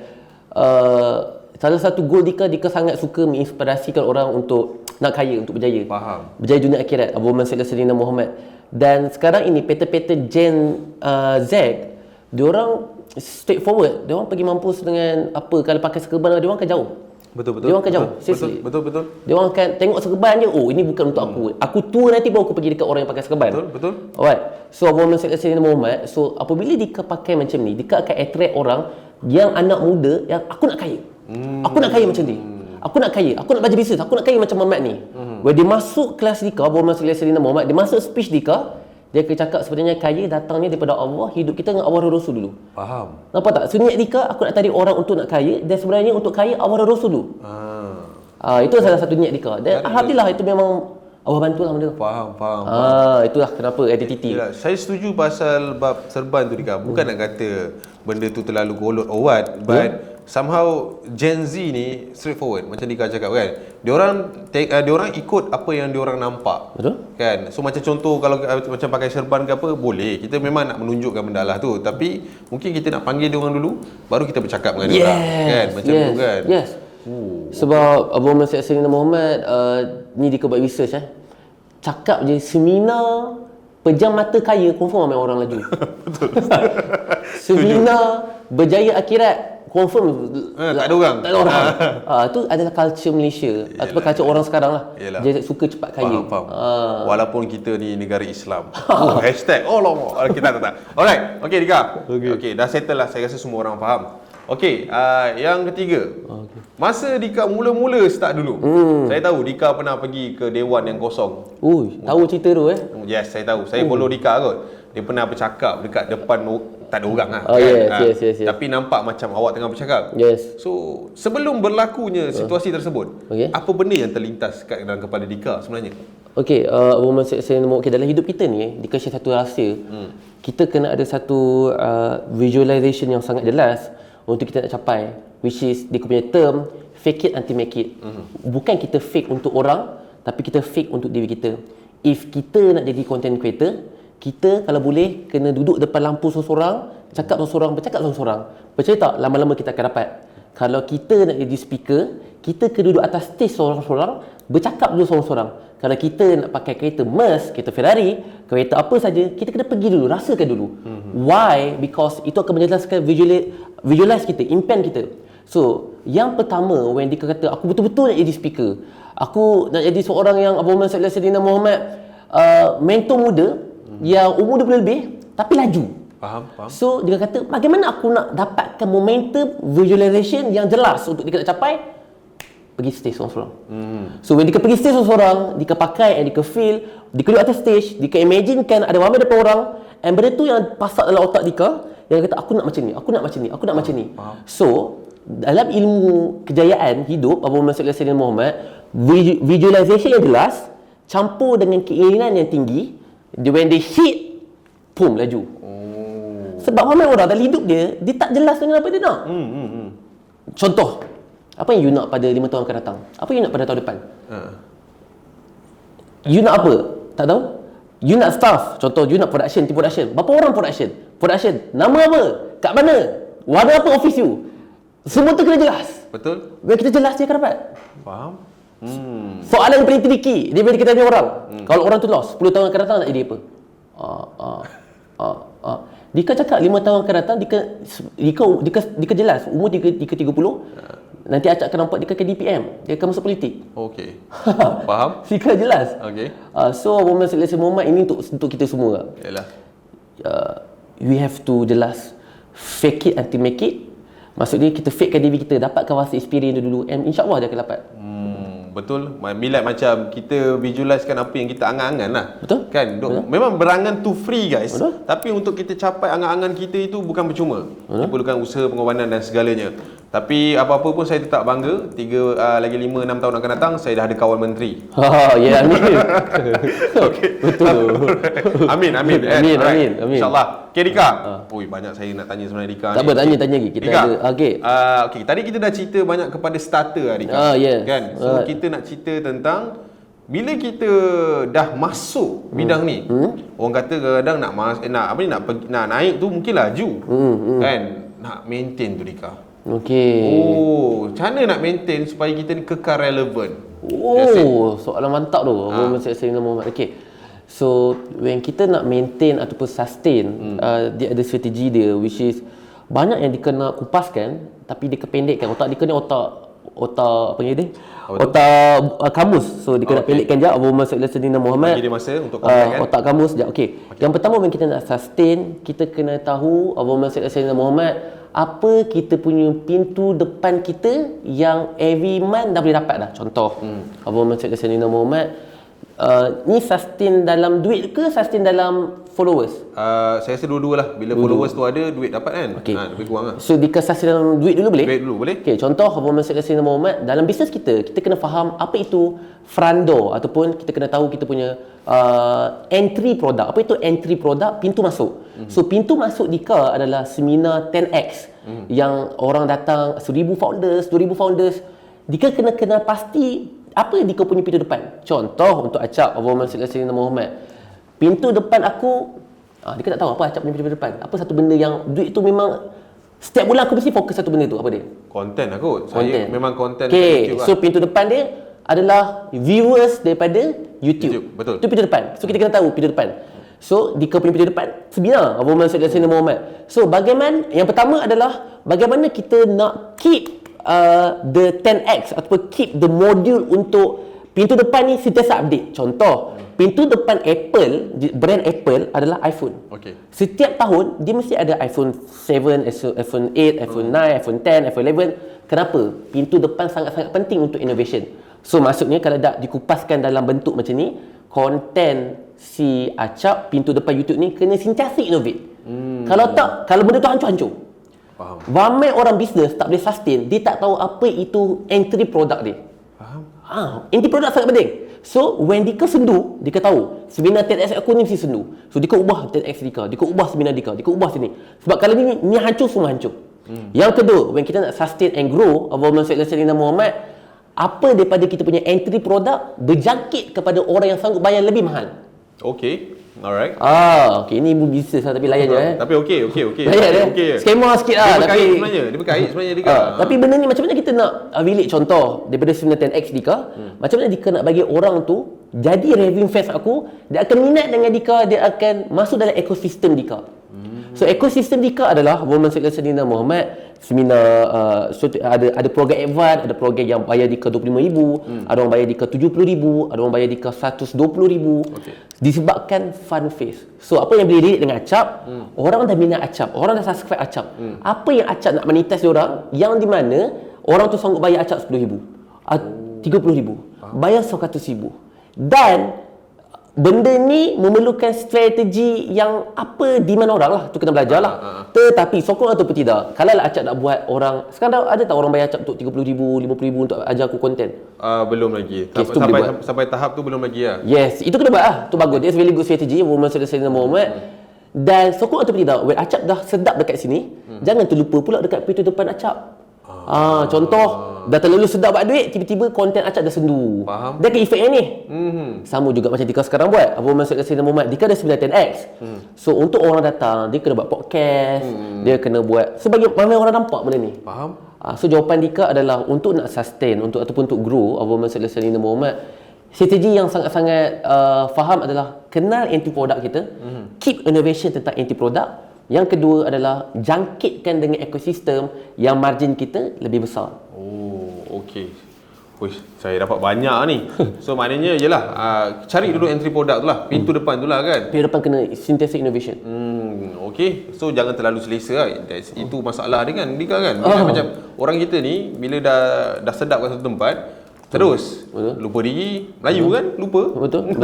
Salah satu goal Dika sangat suka menginspirasikan orang untuk nak kaya, untuk berjaya. Faham. Berjaya dunia akhirat. Muhammad Sayyidina Muhammad. Dan sekarang ini pattern Gen Z, diorang straightforward. Diorang pergi mampus dengan apa, kalau pakai serban diorang akan jauh. Betul. Diorang akan jauh. Seriously. Betul. Diorang akan tengok serban je, oh ini bukan untuk aku. Aku tua nanti baru aku pergi dekat orang yang pakai serban. Betul. Alright. So Muhammad Sayyidina Muhammad, so apabila Dika pakai macam ni, Dika akan attract orang yang anak muda yang aku nak kaya. Aku nak kaya macam ni. Aku nak kaya, aku nak belajar bisnes, aku nak kaya macam Muhammad ni. Bila dia masuk kelas Dika, Muhammad Sayyidina Muhammad, dia masuk speech Dika, dia akan cakap sebenarnya kaya datangnya daripada Allah, hidup kita dengan awal Rasul dulu. Faham. Nampak tak? So niat Dika, aku nak tarik orang untuk nak kaya, dan sebenarnya untuk kaya awal Rasul dulu. Itu salah satu niat Dika. Dan alhamdulillah itu memang Allah bantulah benda tu. Faham. Itulah kenapa identiti. Yalah, saya setuju pasal bab serban tu Dika. Bukan nak kata benda tu terlalu golot or what, but somehow Gen Z ni straightforward macam Dika cakap kan. Diorang ikut apa yang diorang nampak. Betul? Kan? So macam contoh kalau macam pakai serban ke apa, boleh. Kita memang nak menunjukkan benda lah tu, tapi mungkin kita nak panggil diorang dulu baru kita bercakap dengan diorang. Kan? Macam tu kan. Yes. Sebab Muhammad Sayyidina Muhammad ni Dika buat research cakap je seminar pejam mata kaya confirm ramai orang laju. Betul. Seminar berjaya akhirat confirm tak ada orang. Tak ada orang. Itu adalah culture Malaysia ataupun culture orang sekarang lah. Dia suka cepat kaya. Faham. Walaupun kita di negara Islam. Hashtag lama. Kita tak. Alright. Okay Dika. Okay, dah settle lah. Saya rasa semua orang faham. Okey, yang ketiga. Masa Dika mula-mula start dulu. Saya tahu Dika pernah pergi ke dewan yang kosong. Tahu cerita tu Yes, saya tahu. Saya follow Dika kot. Dia pernah bercakap dekat depan tak ada orang lah. Yes. Tapi nampak macam awak tengah bercakap. Yes. So, sebelum berlakunya situasi tersebut, apa benda yang terlintas kat dalam kepala Dika sebenarnya? Okey, dalam hidup kita ni, Dika share satu rahsia. Kita kena ada satu visualization yang sangat jelas untuk kita nak capai, which is dia punya term fake it until make it. Bukan kita fake untuk orang, tapi kita fake untuk diri kita. If kita nak jadi content creator, kita kalau boleh kena duduk depan lampu seorang-seorang, bercakap seorang-seorang. Percaya tak, lama-lama kita akan dapat. Kalau kita nak jadi speaker, kita kena duduk atas stage seorang-seorang, bercakap dulu seorang-seorang. Kalau kita nak pakai kereta Merc, kereta Ferrari, kereta apa saja, kita kena pergi dulu, rasakan dulu. Why? Because itu akan menjelaskan visualize kita, impan kita. So, yang pertama, when Dika kata, aku betul-betul nak jadi speaker. Aku nak jadi seorang yang Abu Muhammad Sallallahu Alaihi Wasallam mentor muda yang umur 20 lebih, tapi laju. Faham. So, dia kata, bagaimana aku nak dapatkan momentum visualization yang jelas untuk Dika nak capai? Pergi stage seorang-seorang. So, when Dika pergi stage seorang-seorang, Dika pakai and Dika feel, Dika duduk atas stage, Dika imaginekan ada ramai depan orang, and benda tu yang pasak dalam otak Dika, yang kata, aku nak macam ni, aku nak macam ni. So, dalam ilmu kejayaan hidup, Abu Muhammad Sallallahu Alaihi Wasallam, visualization yang jelas, campur dengan keinginan yang tinggi, when they hit, boom, laju. Sebab ramai orang dalam hidup dia tak jelas dengan apa dia nak. Contoh, apa yang you nak pada 5 tahun akan datang? Apa yang you nak pada tahun depan? You nak apa? Tak tahu? You nak staff. Contoh, you nak production, team production. Berapa orang production? Nama apa? Kat mana? Warna apa office you? Semua tu kena jelas. Betul. Bila kita jelas, dia akan dapat. Faham. Soalan yang paling tricky, dia bila kita tanya orang. Kalau orang tu lost, 10 tahun akan datang nak jadi apa? Dika cakap 5 tahun akan datang, Dika jelas. Umur Dika 30. Nanti acak akan nampak Dika ke DPM. Dia akan masuk politik. Okey. Faham? Dika jelas. Okey. So, Muhammad Sallallahu Alaihi Wasallam ini untuk kita semua. Yalah. We have to jelas. Fake it until make it. Maksudnya kita fakekan diri kita, dapatkan rasa experience dulu, and insya-Allah dia akan dapat. Betul. Bila macam kita visualisekan apa yang kita angan-angan lah. Betul. Kan? Betul. Memang berangan tu free guys. Betul. Tapi untuk kita capai angan-angan kita itu bukan percuma. Diperlukan usaha, pengorbanan dan segalanya. Tapi apa-apa pun saya tetap bangga. Lagi 5-6 tahun akan datang, saya dah ada kawan menteri. Ya, amin. Okay. Betul. Amin. Amin. InsyaAllah. Okay Dika. Banyak saya nak tanya sebenarnya Dika. Tak apa, tanya lagi. Kita Dika, ada. Okay, tadi kita dah cerita banyak kepada starter lah Dika. Yes. Kan? So kita nak cerita tentang bila kita dah masuk bidang ni. Orang kata kadang nak naik tu mungkin laju. Kan? Nak maintain tu Dika. Okey. Macam mana nak maintain supaya kita ni kekal relevan? Soalan mantap tu. Muhammad. Okey. So, when kita nak maintain ataupun sustain, dia ada strategi dia, which is banyak yang dia kena kupaskan, tapi dia kependekkan. Otak dia kena otak apa dia? Otak kamus. So, dia kena pendekkan je. Muhammad Sallallahu Alaihi Wasallam. Bagi dia masa untuk kontak otak kamus sekejap. Okey. Yang pertama, when kita nak sustain, kita kena tahu Muhammad Sallallahu Alaihi Wasallam apa kita punya pintu depan kita yang every month dah boleh dapat dah. Contoh, Muhammad Sallallahu Alaihi Wasallam, ni sustain dalam duit ke sustain dalam followers? Saya rasa dua-dua lah. Bila followers tu ada, duit dapat kan? Okay. Lebih kurang lah. So, Dika sustain dalam duit dulu boleh? Duit dulu boleh. Okay, contoh Muhammad Sallallahu Alaihi Wasallam, dalam bisnes kita kena faham apa itu front door, ataupun kita kena tahu kita punya entry produk. Apa itu entry produk? Pintu masuk. So, pintu masuk Dika adalah seminar 10X. Yang orang datang 1,000 founders, 2,000 founders. Dika kena pasti apa Dika punya pintu depan. Contoh untuk acap Muhammad Sallallahu Alaihi Wasallam, pintu depan aku, Dika tak tahu apa acap punya pintu depan. Apa satu benda yang duit tu memang setiap bulan aku mesti fokus satu benda tu. Apa dia? Konten aku. Saya memang konten YouTube lah. So pintu depan dia adalah viewers daripada YouTube. Betul. Itu pintu depan. So kita kena tahu pintu depan. So Dika punya pintu depan seminar Abang Mansur Yassin Muhammad. So bagaimana, yang pertama adalah bagaimana kita nak keep the 10x ataupun keep the module untuk pintu depan ni sentiasa update. Contoh, pintu depan Apple, brand Apple adalah iPhone. Okey. Setiap tahun dia mesti ada iPhone 7, iPhone 8, iPhone 9, iPhone 10, iPhone 11. Kenapa? Pintu depan sangat-sangat penting untuk innovation. So maksudnya kalau dah dikupaskan dalam bentuk macam ni, konten si Acap pintu depan YouTube ni kena sentiasa innovate. Kalau tak, kalau benda tu hancur-hancur. Faham. Ramai orang bisnes tak boleh sustain, dia tak tahu apa itu entry product dia. Faham. Entry product sangat penting. So when Dika sendu, Dika tahu seminar TEDx aku ni mesti sendu. So Dika ubah TEDx Dika, Dika ubah seminar Dika, Dika ubah sini. Sebab kalau ni hancur, semua hancur. Yang kedua, when kita nak sustain and grow Abang Mansur Yassin Muhammad, apa daripada kita punya entry product berjangkit kepada orang yang sanggup bayar lebih mahal. Okey. Alright. Okey, ni ibu bisnes lah, tapi layan je Tapi okey. Layan dia. Okey. Skema sikit lah. Dia berkait Tapi sebenarnya. Dia berkait sebenarnya Dika. tapi benda ni macam mana kita nak relate contoh daripada seminar 10x Dika, macam mana Dika nak bagi orang tu jadi raving fans aku, dia akan minat dengan Dika, dia akan masuk dalam ekosistem Dika. So ekosistem Dika adalah Abang Mansur Yassin Muhammad seminar, so ada program advance, ada program yang bayar Dika 25,000, ada orang bayar Dika 70,000, ada orang bayar Dika 120,000. Disebabkan fun phase. So apa yang boleh relate dengan Acap, orang dah minat Acap, orang dah subscribe Acap. Apa yang Acap nak monetize diorang, yang di mana orang tu sanggup bayar Acap 10,000, 30,000, bayar 100,000. Dan benda ni memerlukan strategi yang apa di mana orang lah, tu kena belajar lah. Tetapi sokong ataupun tidak, kalau lah Acap nak buat orang, sekarang ada tak orang bayar Acap untuk 30,000, 50,000 untuk ajar aku konten? Belum lagi. Okay, Sampai tahap tu belum lagi lah. Yes, itu kena buat lah. Tu bagus. That's very good strategy Abang Mansur Yassin Muhammad. Dan sokong ataupun tidak, when Acap dah sedap dekat sini, jangan terlupa pula dekat pintu depan Acap. Contoh, dah terlalu sedap buat duit, tiba-tiba konten Acap dah sendu. Faham. Dia akan efek yang ni. Sama juga macam Dika sekarang buat. Abang Mansur Yassin Muhammad, Dika ada 910X. So untuk orang datang, dia kena buat podcast, dia kena buat, sebagai ramai orang nampak benda ni. Faham. So jawapan Dika adalah untuk nak sustain, ataupun untuk grow Abang Mansur Yassin Muhammad, strategi yang sangat-sangat faham adalah kenal entry product kita, keep innovation tentang entry product. Yang kedua adalah jangkitkan dengan ekosistem yang margin kita lebih besar. Oh, okey. Wish, saya dapat banyak ni. So maknanya jelah, cari dulu entry product tu lah, pintu depan tu lah kan. Pintu depan kena sentiasa innovation. Okey. So jangan terlalu selesa lah. Itu masalah dia kan, Dika kan. Macam orang kita ni bila dah sedap kat satu tempat, terus lupa diri, Melayu kan, lupa. Betul.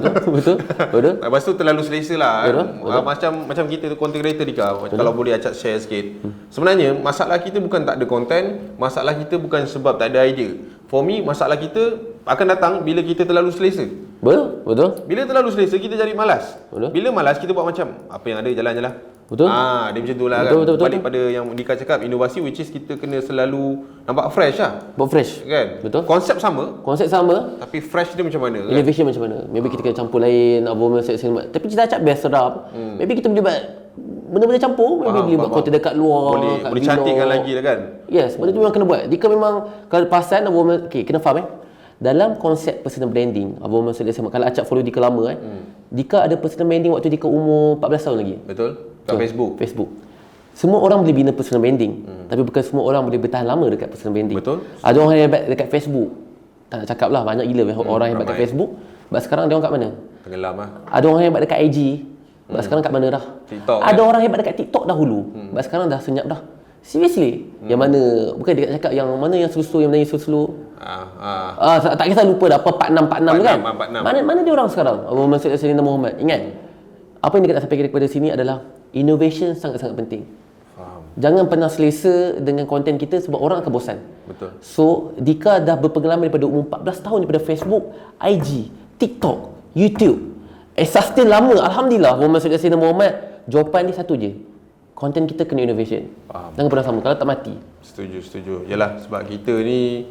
Lepas tu terlalu selesa lah. Betul. Macam kita tu content creator Dika. Kalau boleh Acap share sikit. Sebenarnya masalah kita bukan tak ada content, masalah kita bukan sebab tak ada idea. For me, masalah kita akan datang bila kita terlalu selesa. Betul. Bila terlalu selesa, kita jadi malas. Betul. Bila malas, kita buat macam apa yang ada, jalan je lah. Betul. Dia macam tu lah kan. Betul. Balik pada yang Dika cakap, inovasi, which is kita kena selalu nampak fresh lah. Buat fresh. Kan? Betul. Konsep sama, Tapi fresh dia macam mana? Kan? innovation macam mana? Maybe kita kena campur lain, Abang Mansur Yassin Muhammad. Tapi kita Acap best sedap. Maybe kita boleh buat benda-benda campur. Maybe boleh buat konten dekat luar, Boleh cantikkan lagi lah kan. Yes, benda tu memang kena buat. Dika memang, kalau perasan Abang Mansur, kena faham dalam konsep personal branding, Abang Mansur Yassin Muhammad, kalau Acap follow Dika lama Dika ada personal branding waktu Dika umur 14 tahun lagi. Betul. Kat Facebook. Semua orang boleh bina personal branding, tapi bukan semua orang boleh bertahan lama dekat personal branding. Betul. Ada orang yang hebat dekat Facebook. Tak nak cakap lah, banyak gila orang yang hebat dekat Facebook. Sebab sekarang dia orang kat mana? Tenggelam lah. Ada orang yang hebat dekat IG. Sebab sekarang kat mana dah? TikTok. Ada orang hebat dekat TikTok dahulu. Sebab sekarang dah senyap dah. Seriously. Yang mana, bukan dia cakap yang mana yang slow-slow, yang mana yang slow-slow. Tak kisah lupa dah apa 46 kan? 46. Mana dia orang sekarang? Abang Mansur Yassin Muhammad. Ingat, apa yang Dika nak sampaikan daripada sini adalah innovation sangat-sangat penting. Faham. Jangan pernah selesa dengan konten kita sebab orang akan bosan. Betul. So, Dika dah berpengalaman daripada umur 14 tahun daripada Facebook, IG, TikTok, YouTube. Sustain lama. Alhamdulillah, Abang Mansur Yassin Muhammad, jawapan ni satu je. Konten kita kena innovation. Faham. Jangan pernah sama, kalau tak mati. Setuju. Yalah, sebab kita ni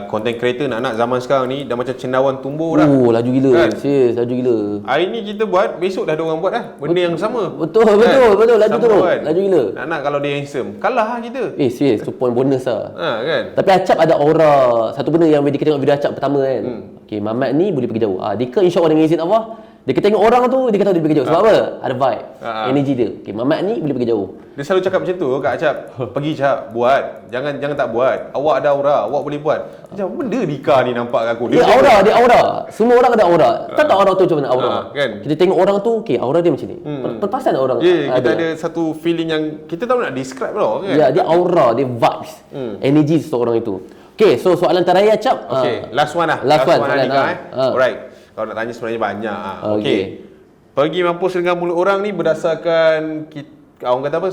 content creator nak zaman sekarang ni dah macam cendawan tumbuh dah. Laju gila. Kan? Serius, laju gila. Hari ni kita buat, besok dah ada orang buat dah. Benda yang sama. Betul. Laju Sama terus. kan? Laju gila. Nak kalau dia handsome, kalah lah kita. Serius, tu point bonus lah. Kan? Tapi Acap ada aura. Satu benda yang Dika tengok video Acap pertama kan. Okay, Mamat ni boleh pergi jauh. Dika insya-Allah dengan izin Allah, Dia kata tengok orang tu, dia kata dia pergi jauh. Sebab apa? Ada vibe, energy dia. Okay, Mamat ni boleh pergi jauh. Dia selalu cakap macam tu, Kak Acap. Pergi Acap, buat. Jangan tak buat. Awak ada aura, awak boleh buat. Macam benda Dika ni nampak kat aku. Dia aura. Semua orang ada aura. Tak tahu aura tu macam mana aura. Kan? Kita tengok orang tu, okay, aura dia macam ni. Perpasan orang. Kita ada satu feeling yang kita tahu nak describe tau kan. Ya, dia aura, dia vibes. Energy seseorang itu. Okay, so soalan terakhir Cap. Okay, last one lah. Last one Dika, Alright. Kalau nak tanya sebenarnya banyak. Okay. Pergi mampus dengan mulut orang ni berdasarkan orang kata apa,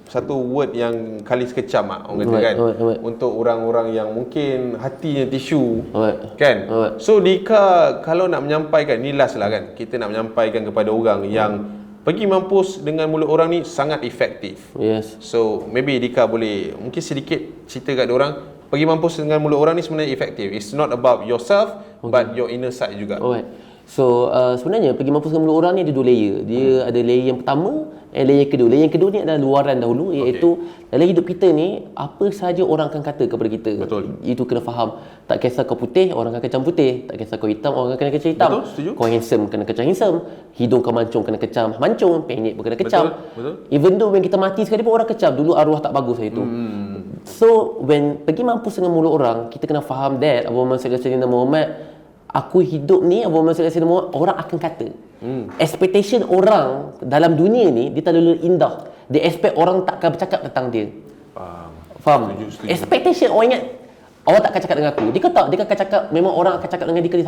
satu word yang kali sekecam orang kata kan. Untuk orang-orang yang mungkin hatinya tisu kan. So Dika kalau nak menyampaikan ni last lah kan. Kita nak menyampaikan kepada orang yang pergi mampus dengan mulut orang ni sangat efektif. Yes. So maybe Dika boleh mungkin sedikit cerita kat orang. Pergi mampus dengan mulut orang ni sebenarnya efektif. It's not about yourself but your inner side juga. Alright. So sebenarnya pergi mampus dengan mulut orang ni ada 2 layer. Dia ada layer yang pertama dan layer kedua. Layer yang kedua ni adalah luaran dahulu, iaitu dalam hidup kita ni apa sahaja orang akan kata kepada kita. Betul. Itu kena faham. Tak kisah kau putih, orang akan kecam putih. Tak kisah kau hitam, orang akan kena kecam hitam. Betul, setuju. Kau handsome, kena kecam handsome. Hidung kau mancung, kena kecam mancung. Pendek pun kena kecam. Betul. Even though when kita mati sekali pun orang kecam. Dulu arwah tak bagus hari tu. So when pergi mampus dengan mulut orang, kita kena faham that Abu Muhammad sallallahu alaihi wasallam Muhammad, aku hidup ni Abu Muhammad sallallahu alaihi wasallam, orang akan kata. Expectation orang dalam dunia ni dia terlalu indah. Dia expect orang tak akan bercakap tentang dia. Faham? Setuju. Expectation orang ingat orang tak akan cakap dengan aku. Dia kata dia akan cakap, memang orang akan cakap dengan dia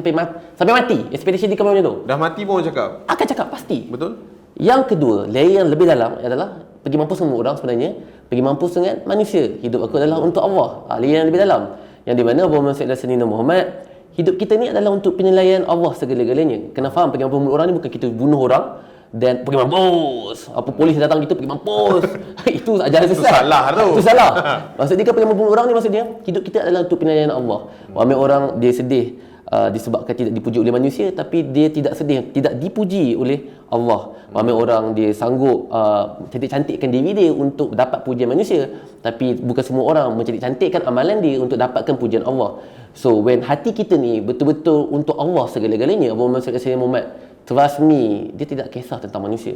sampai mati. Expectation dia macam tu. Dah mati pun orang cakap. Akan cakap pasti. Betul? Yang kedua, layer yang lebih dalam adalah pergi mampus dengan orang sebenarnya, pergi mampus dengan manusia. Hidup aku adalah untuk Allah. Layer yang lebih dalam. Yang di mana Abu Muhammad sallallahu alaihi Muhammad, hidup kita ni adalah untuk penilaian Allah segala-galanya. Kena faham, pergi mampus dengan orang ni bukan kita bunuh orang dan pergi mampus. Apa polis datang kita pergi mampus. Itu ajaran sesat. Itu salah tu. Itu salah. Maksud dia pergi mampus orang ni, maksudnya hidup kita adalah untuk penilaian Allah. Ramai orang dia sedih disebabkan tidak dipuji oleh manusia, tapi dia tidak sedih, tidak dipuji oleh Allah. Ramai orang dia sanggup cantik-cantikkan diri dia untuk dapat pujian manusia, tapi bukan semua orang mencantik-cantikkan amalan dia untuk dapatkan pujian Allah. So when hati kita ni betul-betul untuk Allah segala-galanya, Abu Muhammad sallallahu alaihi wasallam, trust me, dia tidak kisah tentang manusia.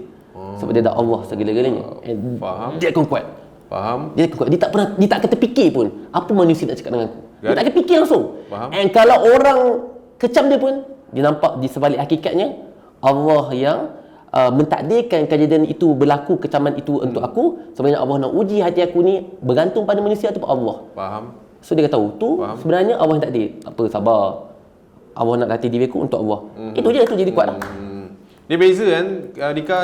Sebab dia ada Allah segala-galanya. Faham. Dia akan kuat. Faham. Dia akan kuat. Dia tak akan terfikir pun apa manusia nak cakap dengan aku. Dia tak akan fikir langsung. Faham. And kalau orang kecam dia pun, dia nampak di sebalik hakikatnya Allah yang mentakdirkan kejadian itu berlaku, kecaman itu untuk aku. Sebenarnya Allah nak uji hati aku ni bergantung pada manusia ataupun Allah. Faham. So dia kata tahu tu sebenarnya Allah yang takdir. Apa, sabar. Allah nak latih diri aku untuk Allah. Itu je, itu jadi kuat lah. Dia beza kan, Dika,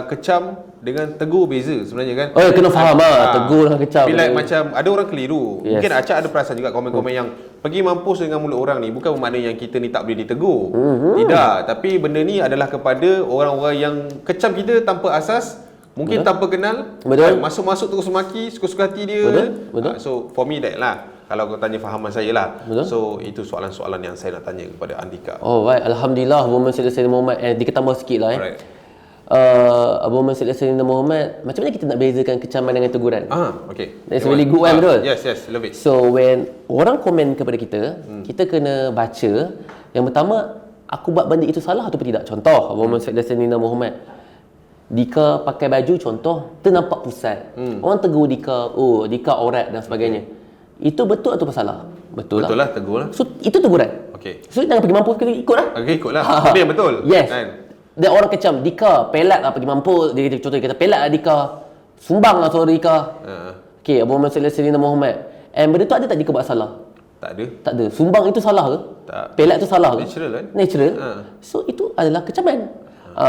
kecam dengan tegur beza sebenarnya kan. Oh, kena faham tegur dengan kecam. Bila macam ada orang keliru. Yes. Mungkin Acak ada perasan juga komen-komen yang pergi mampus dengan mulut orang ni bukan bermakna yang kita ni tak boleh ditegur. Tidak, tapi benda ni adalah kepada orang-orang yang kecam kita tanpa asas, mungkin tanpa kenal. Betul. Masuk-masuk terus maki, suka-suka hati dia. Betul. So for me that lah. Kalau kau tanya fahaman saya lah. Betul. So itu soalan-soalan yang saya nak tanya kepada Andika. Oh, baik. Alhamdulillah, Abu Muhammad sallallahu alaihi Muhammad. Dikit tambah sikit lah Alright. Abu Muhammad sallallahu alaihi Muhammad, macam mana kita nak bezakan kecaman dengan teguran? Okay. That's really good one, betul? Yes, love it. So when orang komen kepada kita, kita kena baca. Yang pertama, aku buat benda itu salah ataupun tidak. Contoh, Abu Muhammad sallallahu alaihi Muhammad, Dika pakai baju, contoh, ternampak pusat. Orang tegur Dika, oh Dika aurat dan sebagainya. Itu betul atau salah? Betul lah, tegur lah. So itu teguran. Okay. So jangan pergi mampus, ikutlah. Okay, ikutlah. Tapi yang betul. Yes. Kan? Dan orang kecam, Dika pelat lah pergi mampus. Dia contoh dia kata pelat lah Dika. Sumbang lah suara Dika. Okay, Abu Muhammad sallallahu alaihi Muhammad. And benda tu ada tak Dika buat salah? Tak ada. Tak ada. Sumbang itu salah ke? Tak. Pelat tu salah ke? Natural kan? Natural. So itu adalah kecaman.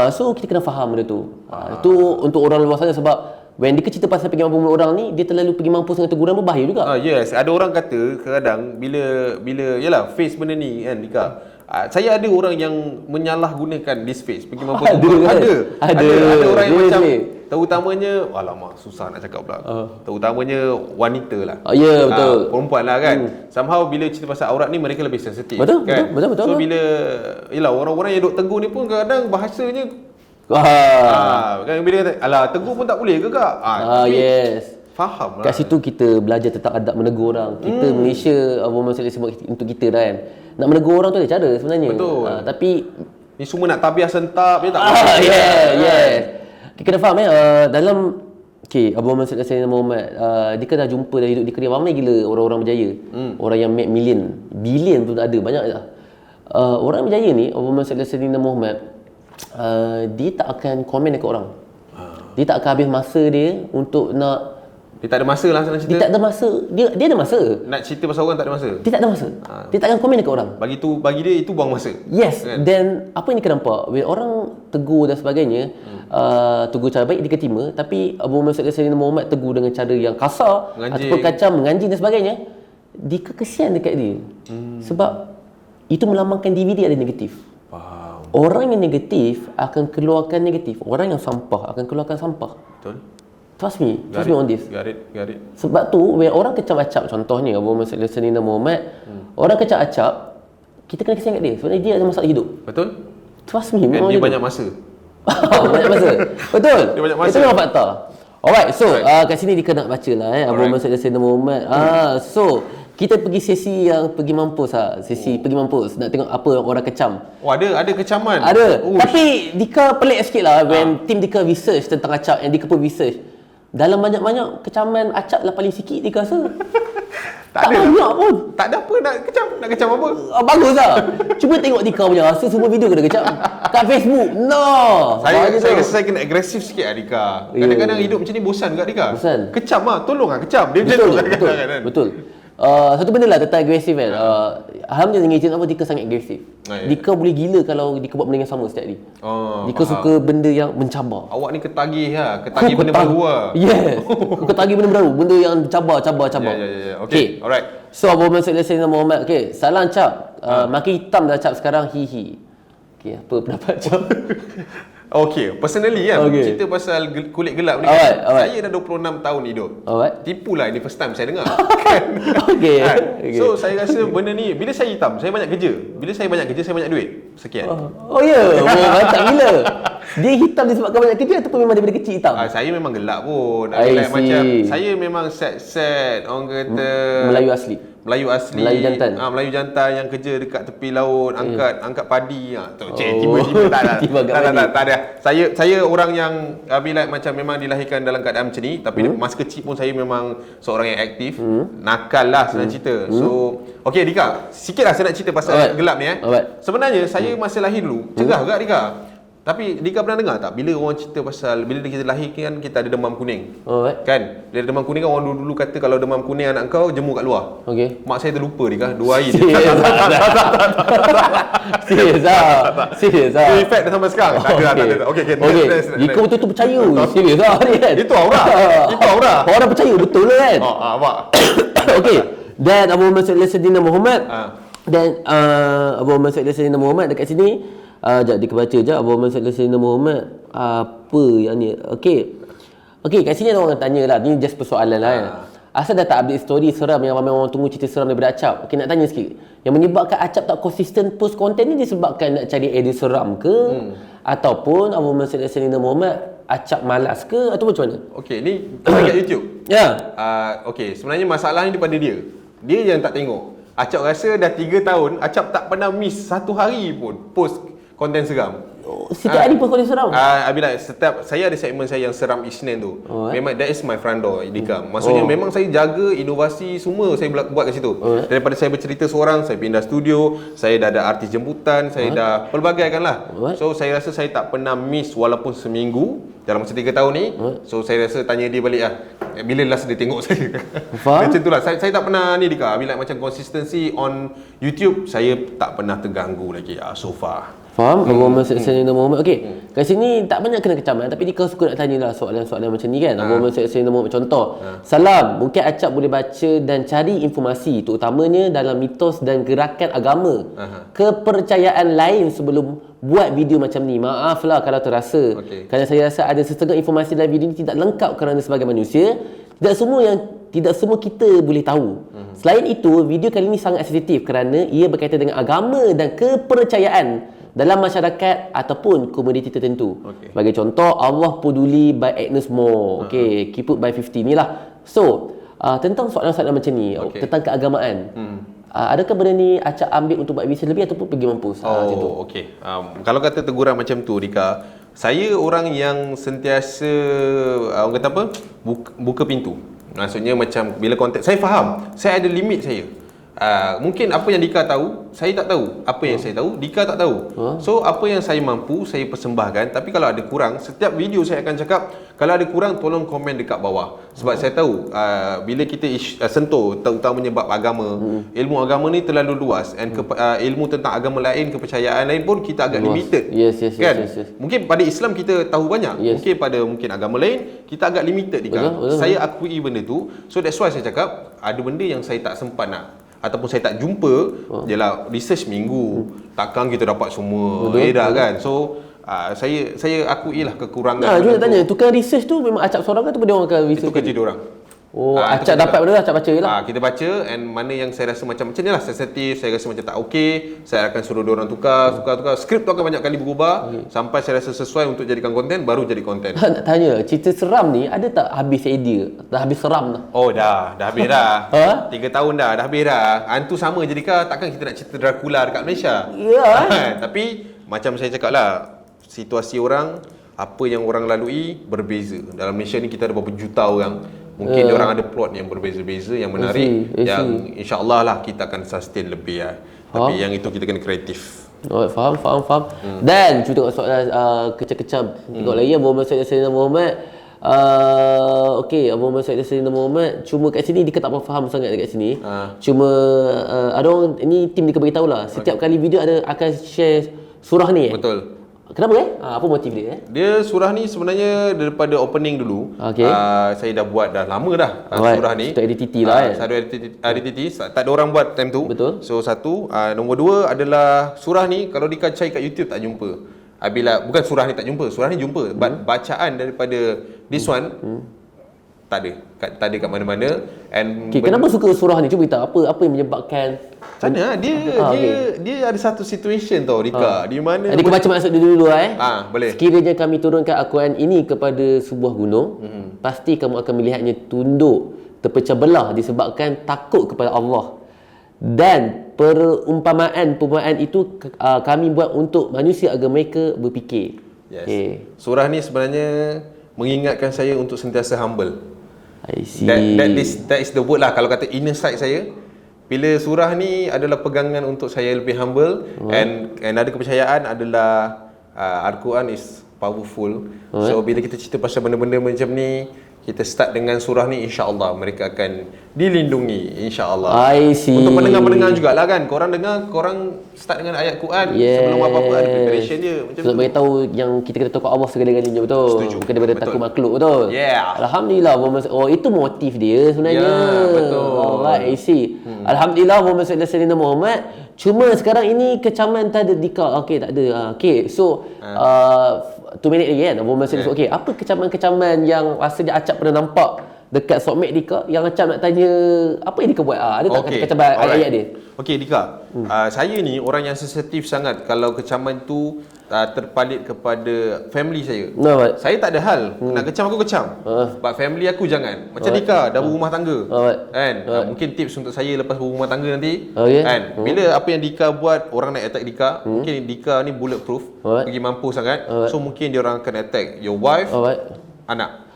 So kita kena faham benda tu. Itu untuk orang luar sana, sebab when dia cerita pasal pergi mampus orang ni, dia terlalu pergi mampus dengan teguran berbahaya juga. Yes, ada orang kata kadang bila yalah face benda ni kan Dika. Saya ada orang yang menyalahgunakan this face pergi mampus. Ada orang yang macam terutamanya, alamak susah nak cakap pula. Terutamanya wanita lah. Ya, betul. Perempuan lah kan. Somehow bila cerita pasal aurat ni mereka lebih sensitif. Betul. So bila yalah orang-orang yang duk tegur ni pun kadang bahasanya kan bila kata, alah tegur pun tak boleh ke kak? Tapi yes. Faham lah. Kat situ kita belajar tentang adab menegur orang. Kita Malaysia, Abu Muhammad sallallahu alaihi wasallam untuk kita kan. Nak menegur orang tu ada cara sebenarnya. Betul. Tapi Ni semua nak tabiah sentap je tak? Okay, kena faham dalam Abu Muhammad sallallahu alaihi Muhammad dia dah jumpa dalam hidup dia ramai gila orang-orang berjaya. Orang yang make billion pun ada, banyak dah. Orang berjaya ni, Abu Muhammad sallallahu alaihi Muhammad dia tak akan komen dekat orang. Dia tak akan habis masa dia untuk nak. Dia tak ada masa lah senang cerita. Dia tak ada masa. Dia ada masa. Nak cerita pasal orang tak ada masa. Dia tak ada masa. Dia tak akan komen dekat orang. Bagi dia itu buang masa. Yes. Kan? Then apa yang kita nampak, bila orang tegur dan sebagainya, tegur cara baik dia terima, tapi Abu Muhammad sallallahu alaihi Muhammad tegur dengan cara yang kasar ataupun kacam, menganjing dan sebagainya, dia kesian dekat dia. Sebab itu melambangkan diri dia ada negatif. Faham. Orang yang negatif akan keluarkan negatif. Orang yang sampah akan keluarkan sampah. Betul. Trust me on this. Got it. Sebab tu, bila orang kecam acap, contohnya Abu Muhammad sallallahu alaihi Muhammad, orang kecam acap, kita kena kesian kat dia. Sebab dia ada masalah hidup. Betul. Trust me, memang dia banyak masa. masa. Banyak masa. Betul. Dia banyak masa. Itu memang fakta. Alright, so kat sini dia kena baca lah Abu Muhammad sallallahu alaihi Muhammad. So kita pergi sesi yang pergi mampus sesi pergi mampus nak tengok apa orang kecam. Ada kecaman. Ada. Tapi Dika pelik sikit lah when tim Dika research tentang acap, yang Dika pun research. Dalam banyak-banyak kecaman acap lah paling sikit Dika rasa. Tak banyak pun. Tak ada apa nak kecam. Nak kecam apa? Bagus lah. Cuba tengok Dika punya rasa semua video kena kecam. Kat Facebook. No. Saya rasa saya kena agresif sikit lah Dika. Kadang-kadang hidup macam ni bosan kat Dika. Bosan. Kecam lah. Tolong lah kecam. Dia betul, macam tu kan? Betul. Satu benda lah tentang agresif kan. Alhamdulillah dengan izin Allah Dika sangat agresif. Dika boleh gila kalau Dika buat benda yang sama setiap hari. Dika suka benda yang mencabar. Awak ni ketagih lah. Ketagih benda baru lah. Yes. Ketagih benda baru. Benda yang cabar. Ya. Okay. Alright. So Abu Muhammad sallallahu alaihi Muhammad. Okay. Salam Cap. Makin hitam dah Cap sekarang. Hihi. Okay. Apa pendapat Cap? Okay, personally kan, cerita pasal kulit gelap ni kan, saya dah 26 tahun hidup. Tipulah, ini first time saya dengar. Kan? So saya rasa benda ni, bila saya hitam, saya banyak kerja. Bila saya banyak kerja, saya banyak duit. Sekian. Mantap gila. Dia hitam disebabkan banyak kerja ataupun memang daripada kecil hitam? Saya memang gelap pun. Macam saya memang set orang kata Melayu asli. Melayu jantan. Melayu jantan yang kerja dekat tepi laut, angkat padi. Tiba-tiba tak ada. Saya orang yang bila macam memang dilahirkan dalam keadaan macam ni, tapi masa kecil pun saya memang seorang yang aktif. Nakal lah senang cerita. So, okey Dika, sikitlah saya nak cerita pasal gelap ni Sebenarnya saya masa lahir dulu cerah juga Dika. Tapi Dika pernah dengar tak bila orang cerita pasal bila kita lahir kan kita ada demam kuning. Kan? Bila demam kuning kan orang dulu kata kalau demam kuning anak kau jemur kat luar. Mak saya terlupa Dika 2 hari je. Serius ah. Efek dah sampai sekarang. Tak ada. Okey. Dika betul-betul percaya. Serius ah ni kan. Itu aura. Orang percaya betul lah kan. Awak. Okey. Dan Abu Muhammad sallallahu alaihi Muhammad. Dan Abu Muhammad sallallahu alaihi Muhammad dekat sini. Sekejap Dika baca je Abu Muhammad sallallahu alaihi Muhammad apa yang ni. Okey, kat sini ada orang tanya lah. Ni just persoalan lah kan. Asal dah tak update story seram yang ramai orang tunggu cerita seram daripada Acap. Okey, nak tanya sikit. Yang menyebabkan Acap tak konsisten post konten ni disebabkan nak cari edit seram ke? Ataupun Abu Muhammad sallallahu alaihi Muhammad Acap malas ke? Atau macam mana? Okey, ni dekat YouTube. Ya. Okey, sebenarnya masalah ni daripada dia. Dia yang tak tengok. Acap rasa dah 3 tahun, Acap tak pernah miss satu hari pun post konten seram. Setiap hari pun konten seram? Bila setiap saya ada segmen saya yang seram Isnin tu. Memang that is my front door Dika. Maksudnya memang saya jaga inovasi semua saya buat kat situ. Daripada saya bercerita seorang, saya pindah studio, saya dah ada artis jemputan, saya dah pelbagai kan lah. So saya rasa saya tak pernah miss walaupun seminggu dalam masa 3 tahun ni. So saya rasa tanya dia balik lah. Bila last dia tengok saya. Macam tu lah. Saya tak pernah ni Dika. Bila macam consistency on YouTube, saya tak pernah terganggu lagi so far. Faham? Abu Muhammad sallallahu alaihi Muhammad. Okey. Kat sini tak banyak kena kecaman tapi Dika suka nak tanyalah soalan-soalan macam ni kan. Abu Muhammad sallallahu alaihi Muhammad contoh. Salam, mungkin Acap boleh baca dan cari informasi terutamanya dalam mitos dan gerakan agama. Kepercayaan lain sebelum buat video macam ni. Maaflah kalau terasa. Kerana saya rasa ada setengah informasi dalam video ni tidak lengkap kerana sebagai manusia tidak semua kita boleh tahu. Selain itu, video kali ini sangat sensitif kerana ia berkaitan dengan agama dan kepercayaan dalam masyarakat ataupun komuniti tertentu. Bagi contoh, Allah peduli by Agnes Mo. Keep it by 50 ni lah. So, tentang soalan-soalan macam ni, tentang keagamaan. Adakah benda ni Acap ambil untuk buat research lebih ataupun pergi mampus? Okey. Kalau kata teguran macam tu, Dika, saya orang yang sentiasa orang kata apa? Buka pintu. Maksudnya macam bila konten, saya faham, saya ada limit saya. Mungkin apa yang Dika tahu, saya tak tahu. Apa yang saya tahu, Dika tak tahu. So apa yang saya mampu, saya persembahkan. Tapi kalau ada kurang, setiap video saya akan cakap, kalau ada kurang tolong komen dekat bawah. Sebab saya tahu bila kita sentuh terutamanya bab agama, ilmu agama ni terlalu luas, and ilmu tentang agama lain, kepercayaan lain pun kita agak limited. Yes. Mungkin pada Islam kita tahu banyak. Mungkin agama lain kita agak limited, Dika. Saya akui benda tu. So that's why saya cakap ada benda yang saya tak sempat nak, ataupun saya tak jumpa, jelah research minggu, takkan kita dapat semua dah kan. So saya akui lah kekurangan. Juga tanya, tukang research tu memang Acap seorang kan, tu dia orang akan research? Itu kerja dia orang. Acap dapat benda, Acap baca je lah. Kita baca, and mana yang saya rasa macam ni lah sensitif, saya rasa macam tak okey, saya akan suruh dia orang tukar. Skrip tu akan banyak kali berubah sampai saya rasa sesuai untuk jadikan konten, baru jadi konten. Nak tanya, cerita seram ni ada tak habis idea? Dah habis seram dah? Dah habis dah. 3 tahun dah habis dah. Hantu sama jadikah, takkan kita nak cerita Dracula dekat Malaysia? Ya. Tapi macam saya cakap lah, situasi orang, apa yang orang lalui berbeza. Dalam Malaysia ni kita ada berapa juta orang. Mungkin diorang ada plot yang berbeza-beza, yang menarik, yang insya-Allah lah kita akan sustain lebih lah. Tapi yang itu kita kena kreatif. Faham. Dan cuba tengok soalan kecam-kecam. Tengok lagi Muhammad Sayyidina Muhammad. Muhammad Sayyidina Muhammad. Cuma kat sini dia tak faham sangat dekat sini. Cuma ada orang, ni tim dia beritahu lah, setiap kali video akan share surah ni. Betul. Kenapa apa motif dia? Dia surah ni sebenarnya daripada opening dulu. Saya dah buat dah lama dah surah ni. Satu identiti lah Satu identiti, tak ada orang buat time tu. Betul. So satu, nombor dua adalah surah ni kalau Dika cari kat YouTube tak jumpa. Bila bukan surah ni tak jumpa, surah ni jumpa. Bacaan daripada this one tak ada kat mana-mana. And kenapa suka surah ni? Cuba beritahu apa yang menyebabkan sana dia ada satu situation tau, Dika, di mana Dika baca maksud dia dulu boleh. Sekiranya kami turunkan Al-Quran ini kepada sebuah gunung, pasti kamu akan melihatnya tunduk, terpecah belah disebabkan takut kepada Allah. Dan perumpamaan itu kami buat untuk manusia agar mereka berfikir. Surah ni sebenarnya mengingatkan saya untuk sentiasa humble. I see. That is the word lah. Kalau kata inner side saya, bila surah ni adalah pegangan untuk saya lebih humble, and ada kepercayaan adalah Al-Quran is powerful. So bila kita cerita pasal benda-benda macam ni, kita start dengan surah ni, insya-Allah mereka akan dilindungi, insya-Allah. I see. Untuk pendengar-pendengar jugalah kan, korang dengar, korang start dengan ayat Quran, sebelum apa-apa ada preparation dia macam tu. Beritahu yang kita kena takut Allah segala-galanya, betul. Setuju. Bukan daripada takut makhluk, betul. Alhamdulillah, itu motif dia sebenarnya. Betul. Alright, I see. Alhamdulillah, Muhammad Sayyidina Muhammad. Cuma sekarang ini kecaman tak ada Dika. Tak ada. So 2 minit lagi kan, Muhammad Sayyidina. Apa kecaman-kecaman yang rasanya Acap pernah nampak dekat sokmed Dika, yang Acap nak tanya apa yang Dika buat? Ada tak kecaman ayat-ayat dia? Dika, saya ni orang yang sensitif sangat kalau kecaman tu terpalit kepada family saya. Saya tak ada hal, nak kecam aku kecam. But family aku jangan. Macam Dika dah berumah tangga. Kan? Mungkin tips untuk saya lepas berumah tangga nanti. Kan? Bila apa yang Dika buat, orang nak attack Dika, mungkin Dika ni bulletproof, pergi mampu sangat. So mungkin dia orang akan attack your wife, anak.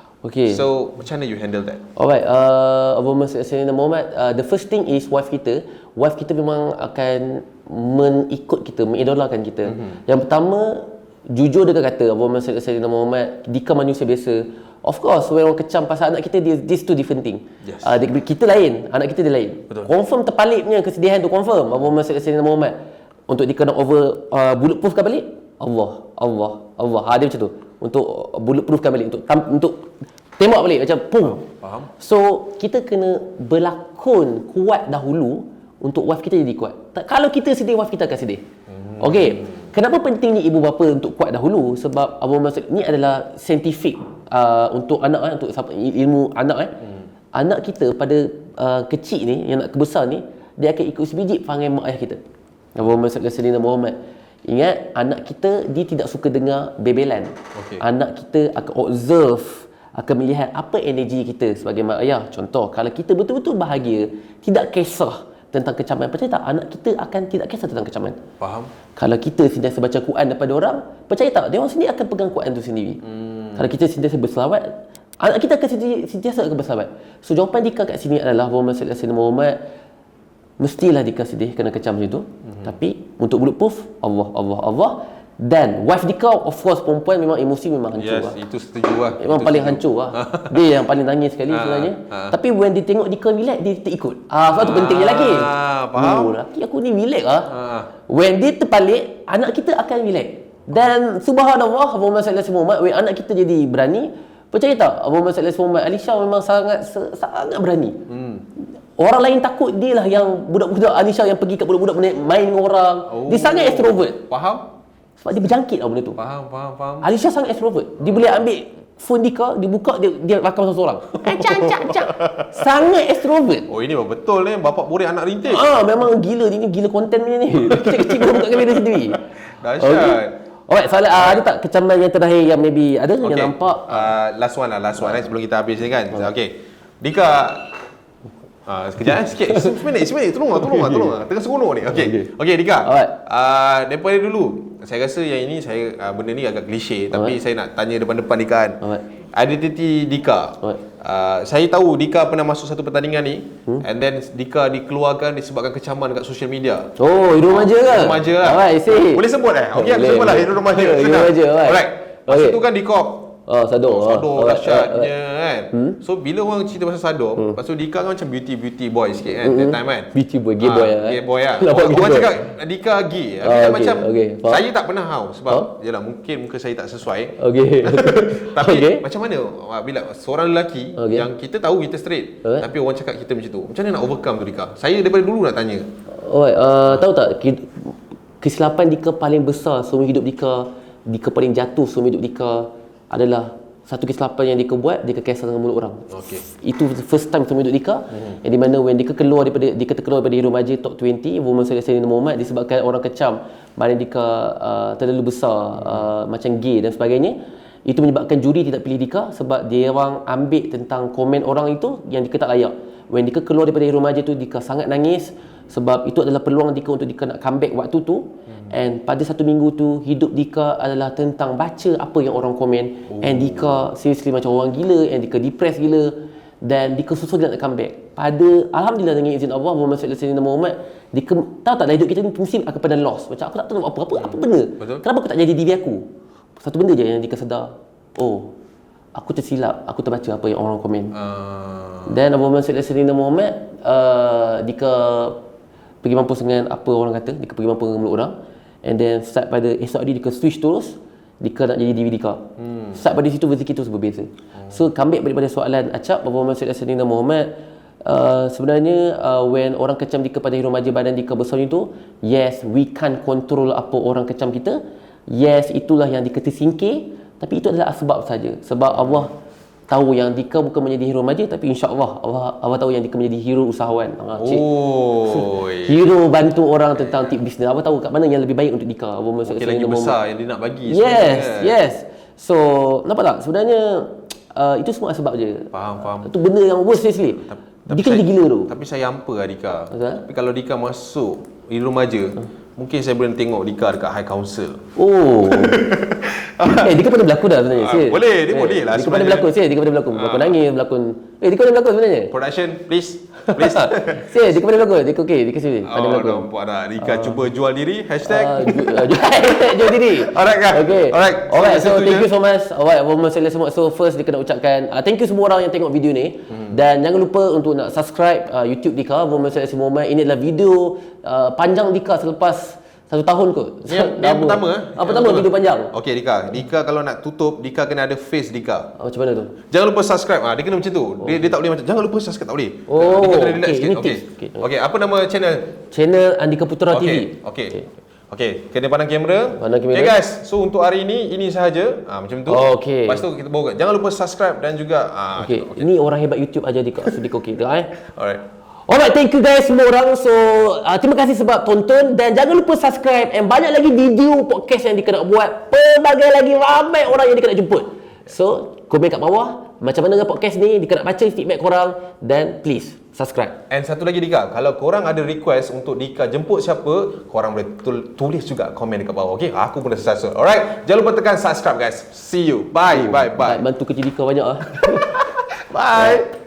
So macam mana you handle that? Alright, Muhammad Sayyidina Muhammad, the first thing is wife kita memang akan mengikut kita, mengidolakan kita. Yang pertama, jujur dia kata Muhammad Sayyidina Muhammad, Dika manusia biasa. Of course, when orang kecam pasal anak kita, this two different thing. Kita lain, anak kita dia lain. Betul. Confirm terpalitnya kesedihan tu, confirm Muhammad Sayyidina Muhammad. Untuk Dika nak over bulletproofkan balik, Allah. Dia macam tu. Untuk bulletproofkan balik, untuk tembak balik macam pum. Faham. So kita kena berlakon kuat dahulu untuk wife kita jadi kuat. Kalau kita sedih, wife kita akan sedih. Kenapa penting ni ibu bapa untuk kuat dahulu? Sebab Abu Masud ni adalah saintifik untuk anak, untuk ilmu anak. Anak kita pada kecil ni, yang nak kebesar ni, dia akan ikut sebiji perangai mak ayah kita. Abu Masud Sayyidina Muhammad. Ingat, anak kita dia tidak suka dengar bebelan. Anak kita akan observe akan melihat apa energi kita sebagai mak ayah. Contoh, kalau kita betul-betul bahagia, tidak kisah tentang kecaman, percaya tak anak kita akan tidak kisah tentang kecaman. Faham? Kalau kita sentiasa baca Quran daripada orang, percaya tak dia orang sendiri akan pegang Quran tu sendiri. Kalau kita sentiasa berselawat, anak kita akan sentiasa akan berselawat. So jawapan Dika kat sini adalah Muhammad sallallahu alaihi wasallam, mestilah Dika sedih kena kecam macam tu. Tapi untuk bulletproof, Allah. Dan wife Dika, of course, perempuan memang emosi memang hancur lah. Itu setuju lah. Memang itu paling setuju. hancur lah. Dia yang paling nangis sekali sebenarnya. Tapi when dia tengok Dika relax, dia terikut. Sebab tu pentingnya lagi. Faham? Laki aku ni relax lah. When dia terpalit, anak kita akan relax. Dan subhanallah, Muhammad sallallahu alaihi wasallam, when anak kita jadi berani, percaya tak, Muhammad sallallahu alaihi wasallam, Alisha memang sangat berani. Orang lain takut, dia lah yang budak-budak Alisha yang pergi kat budak-budak main dengan orang. Dia sangat extrovert. Faham? Sebab dia berjangkit lah benda tu. Faham. Alisha sangat extrovert. Dia boleh ambil phone Dika, dia buka, dia rakam seorang-seorang. Cak. Sangat extrovert. Oh, ini betul ni, bapak murid anak rintis. Memang gila, ini gila konten punya ni. Kecil-kecil pun buka kamera sendiri. Dahsyat. Okay. Alright, soalan ada tak kecaman yang terakhir yang maybe ada yang nampak? Last one sebelum kita habis ni kan. Okay. Dika, sekejap sikit. Seminit. Tolong lah. Tengah seronok ni. Okay, Dika. Alright. Daripada dulu, saya rasa yang ini benda ni agak klise, tapi saya nak tanya depan-depan Dika kan. Identiti Dika. Saya tahu Dika pernah masuk satu pertandingan ni, and then Dika dikeluarkan disebabkan kecaman dekat social media. Oh, hidung remaja ke? Hidung remaja lah. Alright, Boleh sebut Okey, aku sebut lah hidung remaja. Hidung remaja, alright. Masa tu kan Dika Sador dahsyatnya kan. So bila orang cerita pasal Sador, lepas tu Dika kan macam beauty boy sikit kan that time kan. Beauty boy, gay boy lah. Gay boy lah. Nampak gay Orang boy. cakap Dika gay. Macam saya tak pernah sebab yalah mungkin muka saya tak sesuai. Tapi macam mana bila seorang lelaki yang kita tahu kita straight, tapi orang cakap kita macam tu, macam mana nak overcome tu Dika? Saya daripada dulu nak tanya. Tahu tak kesilapan Dika paling besar seumur hidup Dika paling jatuh seumur hidup Dika adalah satu kesilapan yang Dika buat, Dika kisah dengan mulut orang. Itu first time seumur hidup Dika. Yang di mana when Dika terkeluar daripada Hero Remaja Top 20 Women Selection Muhammad disebabkan orang kecam mana Dika terlalu besar, macam gay dan sebagainya. Itu menyebabkan juri tidak pilih Dika sebab dia orang ambil tentang komen orang itu yang Dika tak layak. When Dika keluar daripada Hero Remaja tu, Dika sangat nangis sebab itu adalah peluang Dika untuk Dika nak comeback waktu tu. And pada 1 minggu tu, hidup Dika adalah tentang baca apa yang orang komen. And Dika seriously macam orang gila, and Dika depressed gila, dan Dika susah nak comeback. Alhamdulillah dengan izin Allah, Muhammad sallallahu alaihi wasallam, Dika tahu tak, hidup kita ni mesti akan pada loss. Macam aku tak tahu apa benda. Kenapa aku tak jadi diri aku? Satu benda je yang Dika sedar. Aku tersilap, aku terbaca apa yang orang komen. Dan Muhammad sallallahu alaihi wasallam, Dika pergi mampus dengan apa orang kata, Dika pergi mampus dengan mulut orang. And then start pada esok hari Dika switch terus, Dika nak jadi diri Dika. Start pada situ rezeki terus berbeza. So comeback daripada soalan acap, Muhammad sallallahu alaihi wasallam, Muhammad sebenarnya when orang kecam Dika pada Hero Remaja badan Dika besar itu, yes, we can't control apa orang kecam kita. Yes, itulah yang Dika tersingkir, tapi itu adalah sebab saja. Sebab Allah tahu yang Dika bukan menjadi hero remaja, tapi insya-Allah Allah tahu yang Dika menjadi hero usahawan. Hero bantu orang tentang tip bisnes. Allah tahu kat mana yang lebih baik untuk Dika. Lagi besar yang dia nak bagi. Yes. So, nampak tak? Sebenarnya itu semua sebab je. Faham. Itu benda yang worst seriously. Dika jadi gila tu. Tapi saya hampa lah Dika. Tapi kalau Dika masuk hero remaja, mungkin saya boleh tengok Dika dekat High Council. Dika pernah berlakon dah sebenarnya. Boleh, dia boleh lah. Dika pernah berlakon, Dika pernah berlakon. Berlakon nangis, berlakon. Dika pernah berlakon sebenarnya. Production, please. Dika pernah berlakon. Dika okey, Dika sini. Pandai berlakon. Nampak dah. Dika cuba jual diri, hashtag. Jual diri. Alright kan? Alright, so thank you so much. Alright, semua. So first Dika nak ucapkan thank you semua orang yang tengok video ni. Dan jangan lupa untuk nak subscribe YouTube Dika, Muhammad sallallahu alaihi wasallam. Ini adalah video panjang Dika selepas 1 tahun kot. Yang pertama pertama video panjang. Okey Dika kalau nak tutup, Dika kena ada face Dika. Macam mana tu? Jangan lupa subscribe. Dia kena macam tu. Dia tak boleh macam jangan lupa subscribe, tak boleh. Dika kena relax sikit. Okey, apa nama channel? Channel Andika Putra TV. Okey, kena pandang kamera. Okay guys, so untuk hari ini sahaja. Macam tu. Okey. Lepas tu kita bawa. Jangan lupa subscribe dan juga okey. Ini orang hebat YouTube aja Dika. So Dika okey dah Alright, thank you guys semua orang. So, terima kasih sebab tonton dan jangan lupa subscribe, and banyak lagi video podcast yang Dika nak buat. Pelbagai lagi ramai orang yang Dika nak jemput. So, komen kat bawah macam mana dengan podcast ni. Dika nak baca feedback korang. Dan please subscribe. And satu lagi Dika, kalau korang ada request untuk Dika jemput siapa, korang boleh tulis juga komen dekat bawah. Okay, aku pun dah selesai. Alright, jangan lupa tekan subscribe guys. See you. Bye. Bantu kerja Dika banyak lah. Bye.